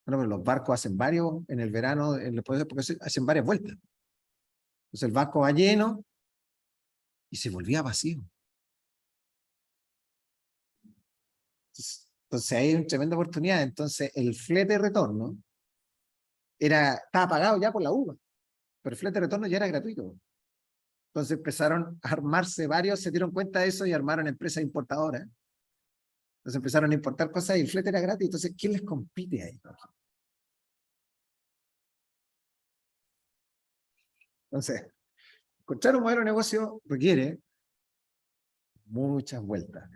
bueno, pero los barcos hacen varios en el verano, porque hacen varias vueltas. Entonces el barco va lleno y se volvía vacío. Entonces ahí hay una tremenda oportunidad. Entonces el flete de retorno estaba pagado ya por la uva, pero el flete de retorno ya era gratuito. Entonces empezaron a armarse varios, se dieron cuenta de eso y armaron empresas importadoras. Entonces empezaron a importar cosas y el flete era gratis. Entonces, ¿quién les compite ahí? Entonces, encontrar un modelo de negocio requiere muchas vueltas.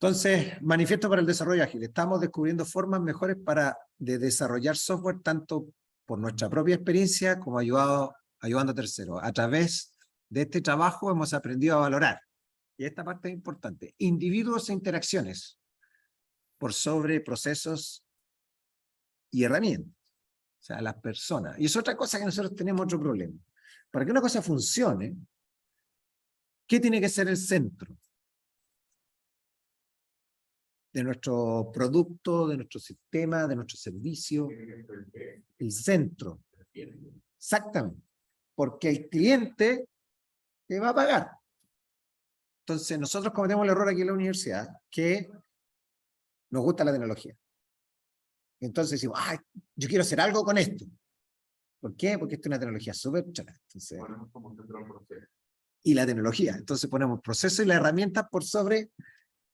Entonces, manifiesto para el desarrollo ágil. Estamos descubriendo formas mejores de desarrollar software tanto por nuestra propia experiencia como ayudando a terceros. A través de este trabajo hemos aprendido a valorar, y esta parte es importante, individuos e interacciones por sobre procesos y herramientas. O sea, las personas. Y es otra cosa que nosotros tenemos otro problema. Para que una cosa funcione, ¿qué tiene que ser el centro de nuestro producto, de nuestro sistema, de nuestro servicio? El centro. Exactamente. Porque el cliente te va a pagar. Entonces, nosotros cometemos el error aquí en la universidad, que nos gusta la tecnología. Entonces decimos, ay, yo quiero hacer algo con esto. ¿Por qué? Porque esto es una tecnología súper chata. Entonces, y la tecnología. Entonces ponemos procesos y las herramientas por sobre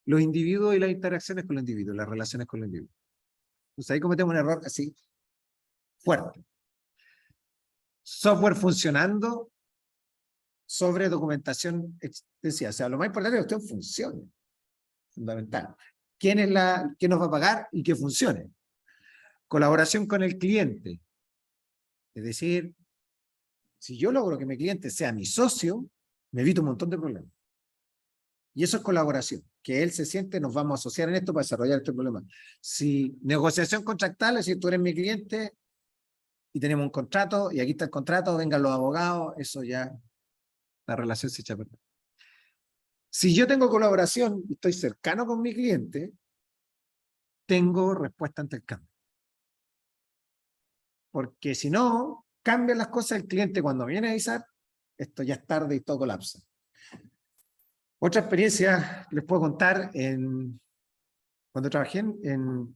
los individuos y las interacciones con los individuos, las relaciones con los individuos. Entonces ahí cometemos un error así fuerte. Software funcionando sobre documentación extensiva. O sea, lo más importante es que usted funcione. Fundamental. ¿Quién nos va a pagar y que funcione? Colaboración con el cliente. Es decir, si yo logro que mi cliente sea mi socio, me evito un montón de problemas. Y eso es colaboración, que él se siente, nos vamos a asociar en esto para desarrollar este problema. Si negociación contractual, es decir, tú eres mi cliente y tenemos un contrato, y aquí está el contrato, vengan los abogados, eso ya, la relación se echa a perder. Si yo tengo colaboración y estoy cercano con mi cliente, tengo respuesta ante el cambio. Porque si no, cambian las cosas, el cliente cuando viene a avisar, esto ya es tarde y todo colapsa. Otra experiencia que les puedo contar, cuando trabajé en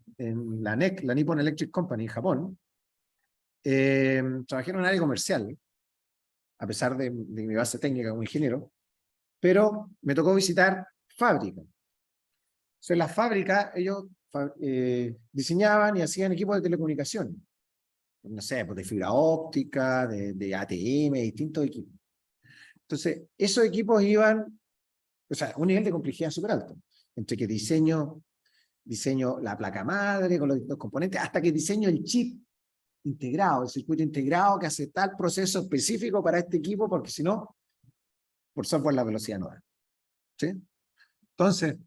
la NEC, la Nippon Electric Company, en Japón, trabajé en un área comercial, a pesar de mi base técnica como ingeniero, pero me tocó visitar fábricas. Entonces, en las fábricas, ellos diseñaban y hacían equipos de telecomunicaciones. No sé, pues de fibra óptica, de ATM, distintos equipos. Entonces, esos equipos iban, o sea, un nivel de complejidad súper alto, entre que diseño la placa madre con los distintos componentes, hasta que diseño el chip integrado, el circuito integrado que hace tal proceso específico para este equipo, porque si no, por software la velocidad no da. ¿Sí? Entonces,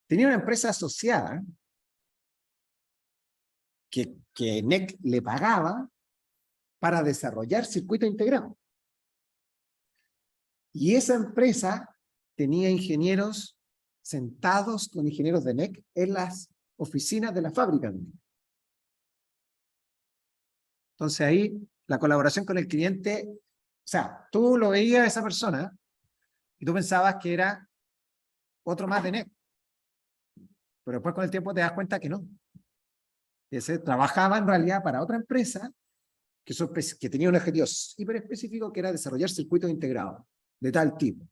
tenía una empresa asociada que NEC le pagaba para desarrollar circuito integrado. Y esa empresa tenía ingenieros sentados con ingenieros de NEC en las oficinas de la fábrica de NEC. Entonces ahí la colaboración con el cliente, o sea, tú lo veías a esa persona y tú pensabas que era otro más de NEC. Pero después con el tiempo te das cuenta que no. Ese trabajaba en realidad para otra empresa que tenía un objetivo hiper específico, que era desarrollar circuitos integrados de tal tipo.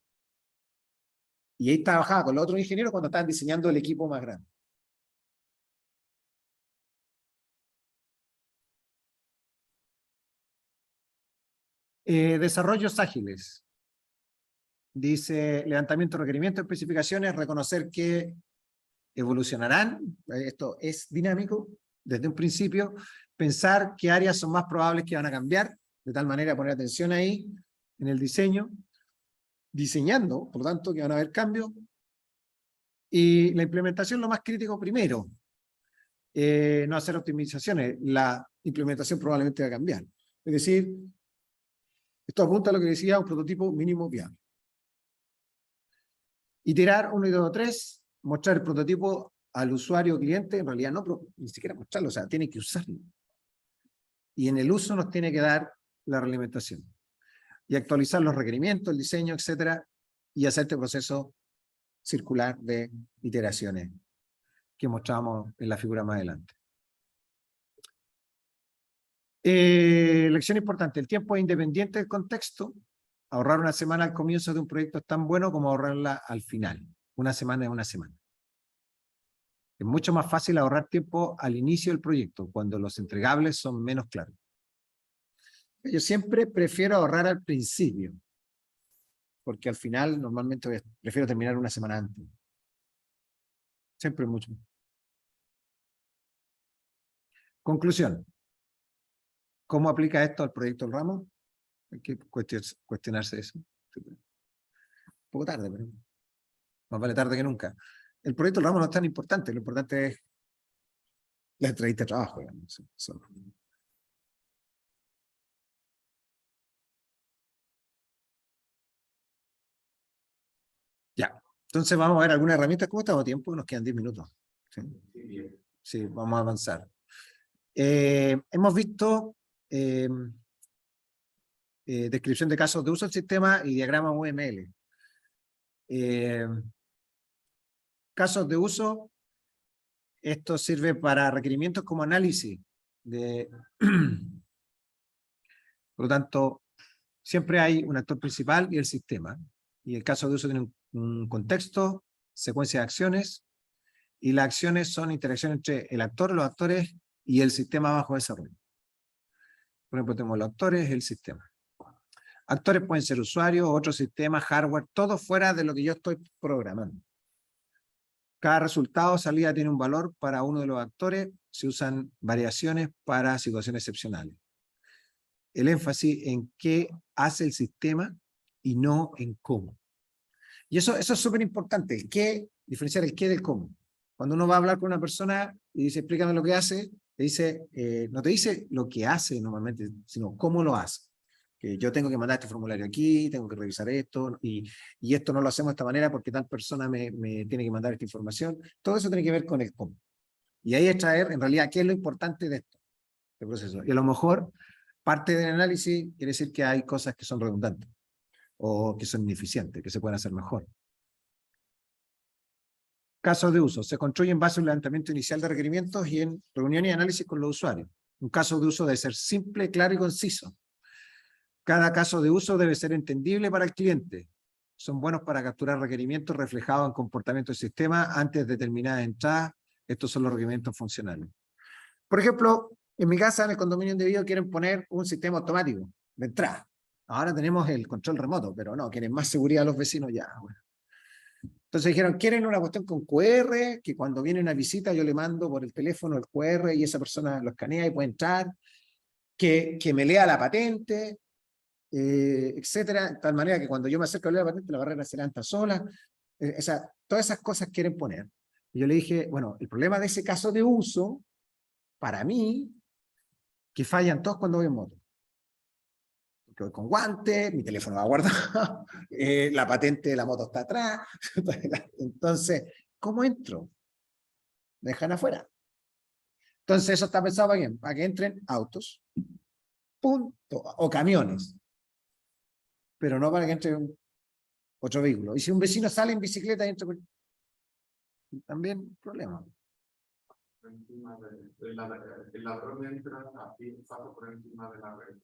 Y ahí trabajaba con los otros ingenieros cuando estaban diseñando el equipo más grande. Desarrollos ágiles. Dice levantamiento de requerimientos, especificaciones, reconocer que evolucionarán. Esto es dinámico desde un principio. Pensar qué áreas son más probables que van a cambiar, de tal manera poner atención ahí en el diseño. diseñando, por lo tanto, que van a haber cambios. Y la implementación, lo más crítico primero, no hacer optimizaciones. La implementación probablemente va a cambiar. Es decir, esto apunta a lo que decía, un prototipo mínimo viable. Iterar 1 y 2 o 3, mostrar el prototipo al usuario o cliente, en realidad no, ni siquiera mostrarlo, o sea, tiene que usarlo. Y en el uso nos tiene que dar la realimentación. Y actualizar los requerimientos, el diseño, etcétera, y hacer este proceso circular de iteraciones que mostramos en la figura más adelante. Lección importante, el tiempo es independiente del contexto. Ahorrar una semana al comienzo de un proyecto es tan bueno como ahorrarla al final. Una semana es una semana. Es mucho más fácil ahorrar tiempo al inicio del proyecto, cuando los entregables son menos claros. Yo siempre prefiero ahorrar al principio, porque al final normalmente prefiero terminar una semana antes. Siempre mucho. Conclusión. ¿Cómo aplica esto al proyecto del ramo? Hay que cuestionarse eso. Un poco tarde, pero más vale tarde que nunca. El proyecto del ramo no es tan importante, lo importante es la entrevista de trabajo. Digamos. Ya, entonces vamos a ver algunas herramientas. ¿Cómo estamos a tiempo? Nos quedan 10 minutos. Sí, sí, vamos a avanzar. Hemos visto descripción de casos de uso del sistema y diagrama UML. Casos de uso, esto sirve para requerimientos como análisis. Por lo tanto, siempre hay un actor principal y el sistema. Y el caso de uso tiene un contexto, secuencia de acciones, y las acciones son interacciones entre el actor, los actores y el sistema bajo desarrollo. Por ejemplo, tenemos los actores y el sistema. Actores pueden ser usuarios, otros sistemas, hardware, todo fuera de lo que yo estoy programando. Cada resultado o salida tiene un valor para uno de los actores, se usan variaciones para situaciones excepcionales. El énfasis en qué hace el sistema y no en cómo. Y eso es súper importante, el qué, diferenciar el qué del cómo. Cuando uno va a hablar con una persona y dice, explícame lo que hace, te dice, no te dice lo que hace normalmente, sino cómo lo hace. Que yo tengo que mandar este formulario aquí, tengo que revisar esto, y esto no lo hacemos de esta manera porque tal persona me tiene que mandar esta información. Todo eso tiene que ver con el cómo. Y ahí extraer, en realidad, qué es lo importante de esto, este proceso. Y a lo mejor, parte del análisis quiere decir que hay cosas que son redundantes, o que son ineficientes, que se pueden hacer mejor. Casos de uso. Se construye en base a un levantamiento inicial de requerimientos y en reunión y análisis con los usuarios. Un caso de uso debe ser simple, claro y conciso. Cada caso de uso debe ser entendible para el cliente. Son buenos para capturar requerimientos reflejados en comportamiento del sistema antes de determinadas entradas. Estos son los requerimientos funcionales. Por ejemplo, en mi casa, en el condominio indebido, quieren poner un sistema automático de entrada. Ahora tenemos el control remoto, pero no, quieren más seguridad a los vecinos ya. Bueno. Entonces dijeron, quieren una cuestión con QR, que cuando viene una visita yo le mando por el teléfono el QR y esa persona lo escanea y puede entrar, que me lea la patente, etcétera, de tal manera que cuando yo me acerco a leer la patente la barrera se levanta sola. O sea, todas esas cosas quieren poner. Y yo le dije, bueno, el problema de ese caso de uso, para mí, que fallan todos cuando voy en moto. Que voy con guantes, mi teléfono va guardado, la patente de la moto está atrás. Entonces, ¿cómo entro? Me dejan afuera. Entonces, eso está pensado para quién? Para que entren autos, punto, o camiones, pero no para que entre otro vehículo. Y si un vecino sale en bicicleta y entra, también problema. El ladrón entra aquí, pasa por encima de la red.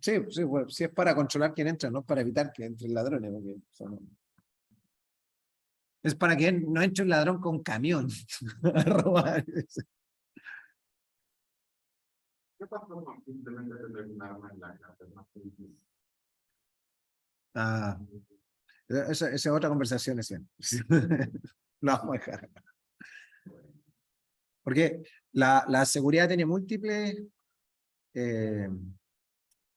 Sí, sí, bueno, sí es para controlar quién entra, no para evitar que entren ladrones. Porque es para que no entre un ladrón con camión a robar. ¿Qué pasa con simplemente tener un arma en la casa? Ah, esa es otra conversación. Lo vamos a dejar. Porque la seguridad tiene múltiples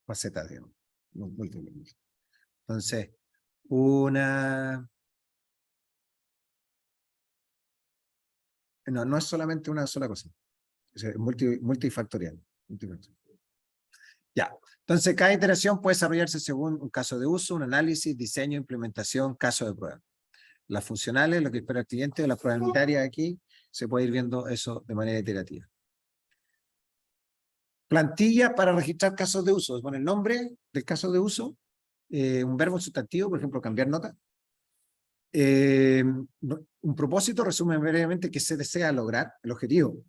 facetas, digamos. Múltiples. Entonces, una... No, no es solamente una sola cosa. Es multifactorial. Ya. Entonces, cada iteración puede desarrollarse según un caso de uso, un análisis, diseño, implementación, caso de prueba. Las funcionales, lo que espera el cliente, las pruebas unitarias aquí, se puede ir viendo eso de manera iterativa. Plantilla para registrar casos de uso. Pone el nombre del caso de uso, un verbo sustantivo, por ejemplo, cambiar nota. Un propósito, resume brevemente qué se desea lograr, el objetivo.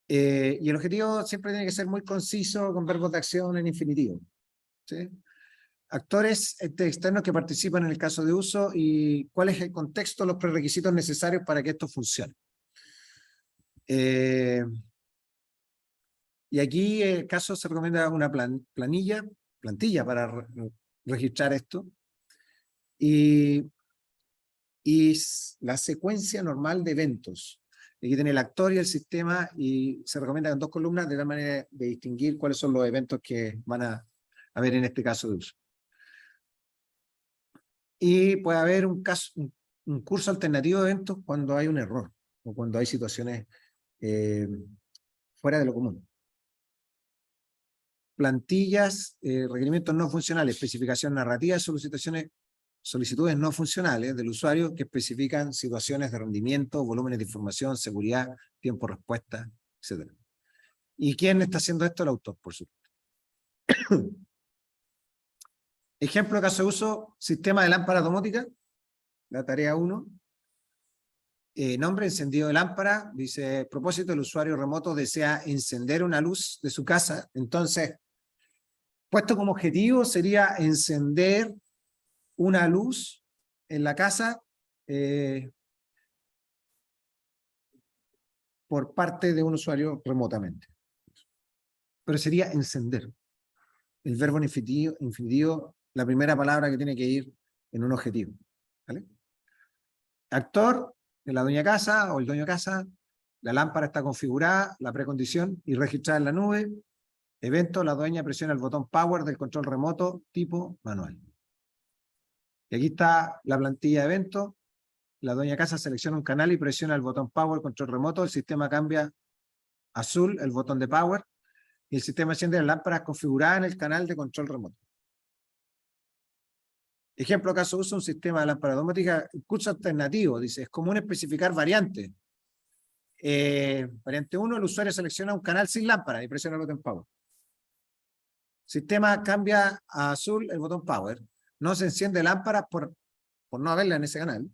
Y el objetivo siempre tiene que ser muy conciso, con verbos de acción en infinitivo. ¿Sí? Actores externos que participan en el caso de uso y cuál es el contexto, los prerequisitos necesarios para que esto funcione. Y aquí el caso se recomienda una plantilla para registrar esto. Y la secuencia normal de eventos. Aquí tiene el actor y el sistema y se recomienda en 2 columnas de la manera de distinguir cuáles son los eventos que van a haber en este caso de uso. Y puede haber un curso alternativo de eventos cuando hay un error o cuando hay situaciones fuera de lo común. Plantillas, requerimientos no funcionales, especificación narrativa, solicitudes no funcionales del usuario que especifican situaciones de rendimiento, volúmenes de información, seguridad, tiempo de respuesta, etc. ¿Y quién está haciendo esto? El autor, por supuesto. Ejemplo de caso de uso, sistema de lámpara domótica, la tarea 1. Nombre, encendido de lámpara, dice, propósito, el usuario remoto desea encender una luz de su casa. Entonces, puesto como objetivo sería encender una luz en la casa por parte de un usuario remotamente. Pero sería encender. El verbo en infinitivo, la primera palabra que tiene que ir en un objetivo. ¿Vale? Actor, de la dueña casa o el dueño de casa, la lámpara está configurada, la precondición y registrada en la nube. Evento, la dueña presiona el botón Power del control remoto tipo manual. Y aquí está la plantilla de eventos. La dueña casa selecciona un canal y presiona el botón Power, control remoto. El sistema cambia azul, el botón de Power. Y el sistema enciende las lámparas configuradas en el canal de control remoto. Ejemplo, caso uso un sistema de lámpara domótica, curso alternativo, dice, es común especificar variantes. Variante 1, el usuario selecciona un canal sin lámpara y presiona el botón Power. Sistema cambia a azul el botón Power. No se enciende lámpara por no haberla en ese canal.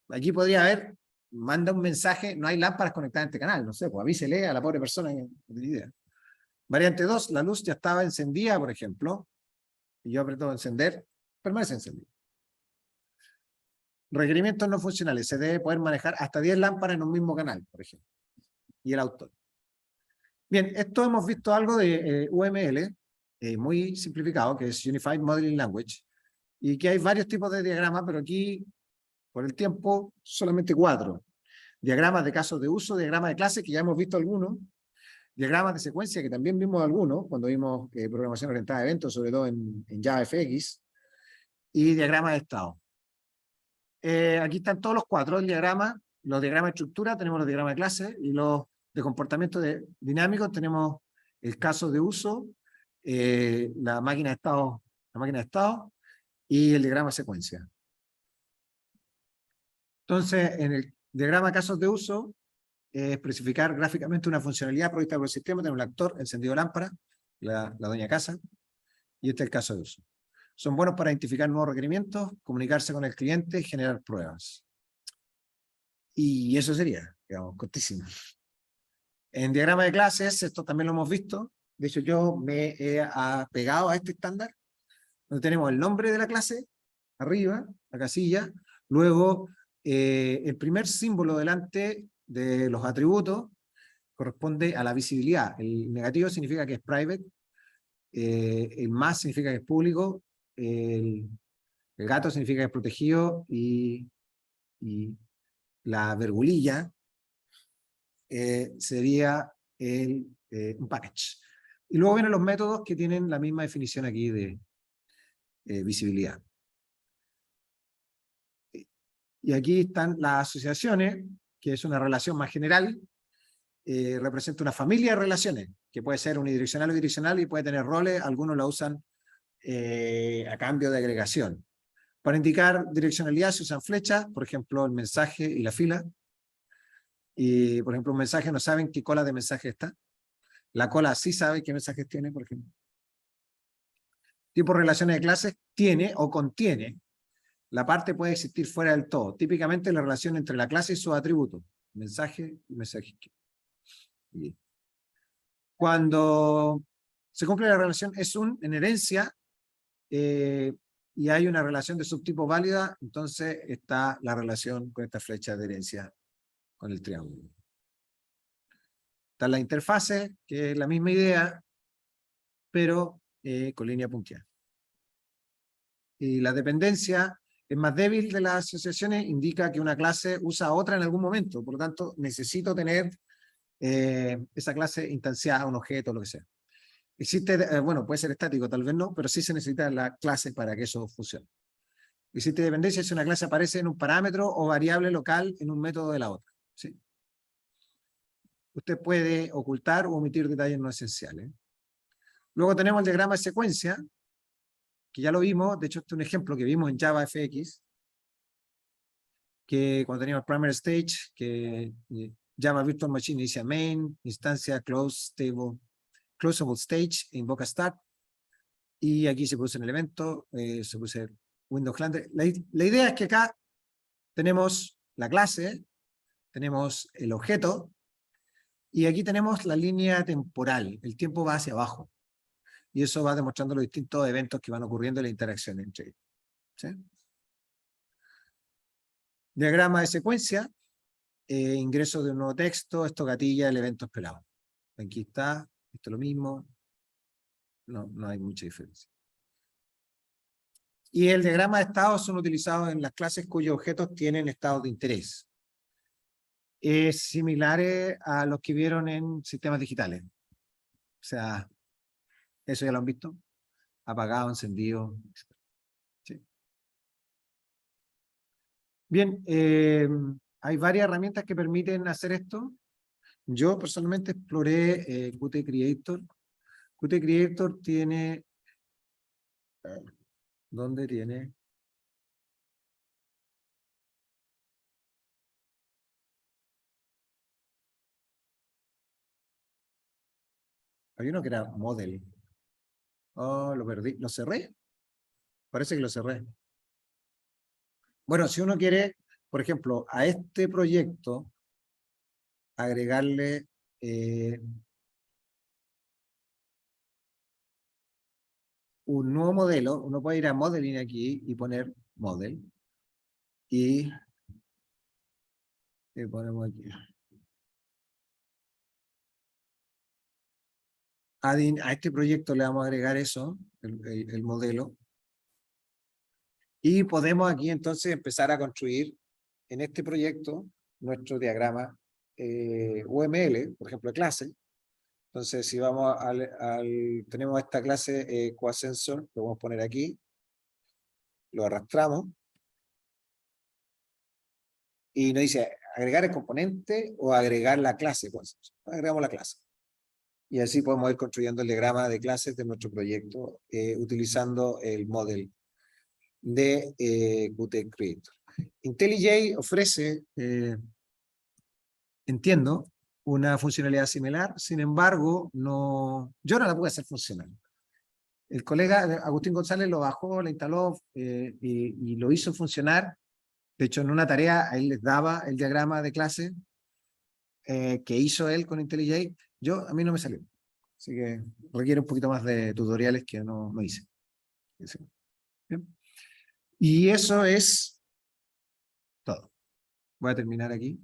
Aquí podría haber, manda un mensaje, no hay lámparas conectadas en este canal, no sé, pues avísele a la pobre persona que no tiene idea. Variante 2, la luz ya estaba encendida, por ejemplo, y yo aprieto encender, permanece encendido. Requerimientos no funcionales, se debe poder manejar hasta 10 lámparas en un mismo canal, por ejemplo, y el autor. Bien, esto hemos visto algo de UML, muy simplificado, que es Unified Modeling Language, y que hay varios tipos de diagramas, pero aquí, por el tiempo, solamente 4. Diagramas de casos de uso, diagramas de clase, que ya hemos visto algunos, diagramas de secuencia, que también vimos algunos, cuando vimos programación orientada a eventos, sobre todo en JavaFX, y diagramas de estado. Aquí están todos los 4, el diagrama, los diagramas de estructura, tenemos los diagramas de clase, y los de comportamiento dinámico, tenemos el caso de uso, la máquina de estado, y el diagrama de secuencia. Entonces, en el diagrama de casos de uso, especificar gráficamente una funcionalidad provista por el sistema, tenemos el actor, encendido lámpara, la dueña casa, y este es el caso de uso. Son buenos para identificar nuevos requerimientos, comunicarse con el cliente y generar pruebas. Y eso sería, digamos, cortísimo. En diagrama de clases, esto también lo hemos visto. De hecho, yo me he apegado a este estándar, donde tenemos el nombre de la clase, arriba, la casilla, luego el primer símbolo delante de los atributos corresponde a la visibilidad. El negativo significa que es private, el más significa que es público, el gato significa que es protegido y la vergulilla sería un package. Y luego vienen los métodos que tienen la misma definición aquí de visibilidad. Y aquí están las asociaciones, que es una relación más general, representa una familia de relaciones, que puede ser unidireccional o bidireccional y puede tener roles, algunos la usan a cambio de agregación. Para indicar direccionalidad se usan flechas, por ejemplo, el mensaje y la fila. Y, por ejemplo, un mensaje no saben qué cola de mensaje está. La cola sí sabe qué mensajes tiene, por ejemplo. Tipo de relaciones de clases tiene o contiene. La parte puede existir fuera del todo. Típicamente la relación entre la clase y sus atributos. Mensaje y mensaje. Bien. Cuando se cumple la relación es en herencia y hay una relación de subtipo válida, entonces está la relación con esta flecha de herencia con el triángulo. Está la interfase, que es la misma idea, pero con línea punteada. Y la dependencia es más débil de las asociaciones, indica que una clase usa a otra en algún momento, por lo tanto necesito tener esa clase instanciada, un objeto, lo que sea. Existe, bueno, puede ser estático, tal vez no, pero sí se necesita la clase para que eso funcione. Existe dependencia si una clase aparece en un parámetro o variable local en un método de la otra. ¿Sí? Usted puede ocultar o omitir detalles no esenciales. Luego tenemos el diagrama de secuencia, que ya lo vimos, de hecho este es un ejemplo que vimos en Java FX, que cuando teníamos Primary Stage, que Java Virtual Machine inicia main, instancia closable stage, invoca start, y aquí se produce un elemento, se produce Windows Client. La idea es que acá tenemos la clase, tenemos el objeto, y aquí tenemos la línea temporal, el tiempo va hacia abajo, y eso va demostrando los distintos eventos que van ocurriendo en la interacción entre ellos. ¿Sí? Diagrama de secuencia, ingreso de un nuevo texto, esto gatilla el evento esperado. Aquí está, esto es lo mismo, no hay mucha diferencia. Y el diagrama de estados son utilizados en las clases cuyos objetos tienen estados de interés. Similares a los que vieron en sistemas digitales. O sea, eso ya lo han visto. Apagado, encendido. Sí. Bien, hay varias herramientas que permiten hacer esto. Yo personalmente exploré Qt Creator. Qt Creator tiene... ¿Dónde tiene? Hay uno que era Model. Oh, lo perdí. ¿Lo cerré? Parece que lo cerré. Bueno, si uno quiere, por ejemplo, a este proyecto, agregarle un nuevo modelo, uno puede ir a Modeling aquí y poner Model. Y le ponemos aquí. A este proyecto le vamos a agregar eso, el modelo. Y podemos aquí entonces empezar a construir en este proyecto nuestro diagrama UML, por ejemplo, de clase. Entonces, si vamos tenemos esta clase coasensor, lo vamos a poner aquí, lo arrastramos, y nos dice agregar el componente o agregar la clase coasensor. Agregamos la clase. Y así podemos ir construyendo el diagrama de clases de nuestro proyecto utilizando el model de Qt Creator. IntelliJ ofrece, entiendo, una funcionalidad similar, sin embargo, yo no la pude hacer funcionar. El colega Agustín González lo bajó, lo instaló y lo hizo funcionar. De hecho, en una tarea a él les daba el diagrama de clase que hizo él con IntelliJ. A mí no me salió. Así que requiere un poquito más de tutoriales que no hice. Bien. Y eso es todo. Voy a terminar aquí.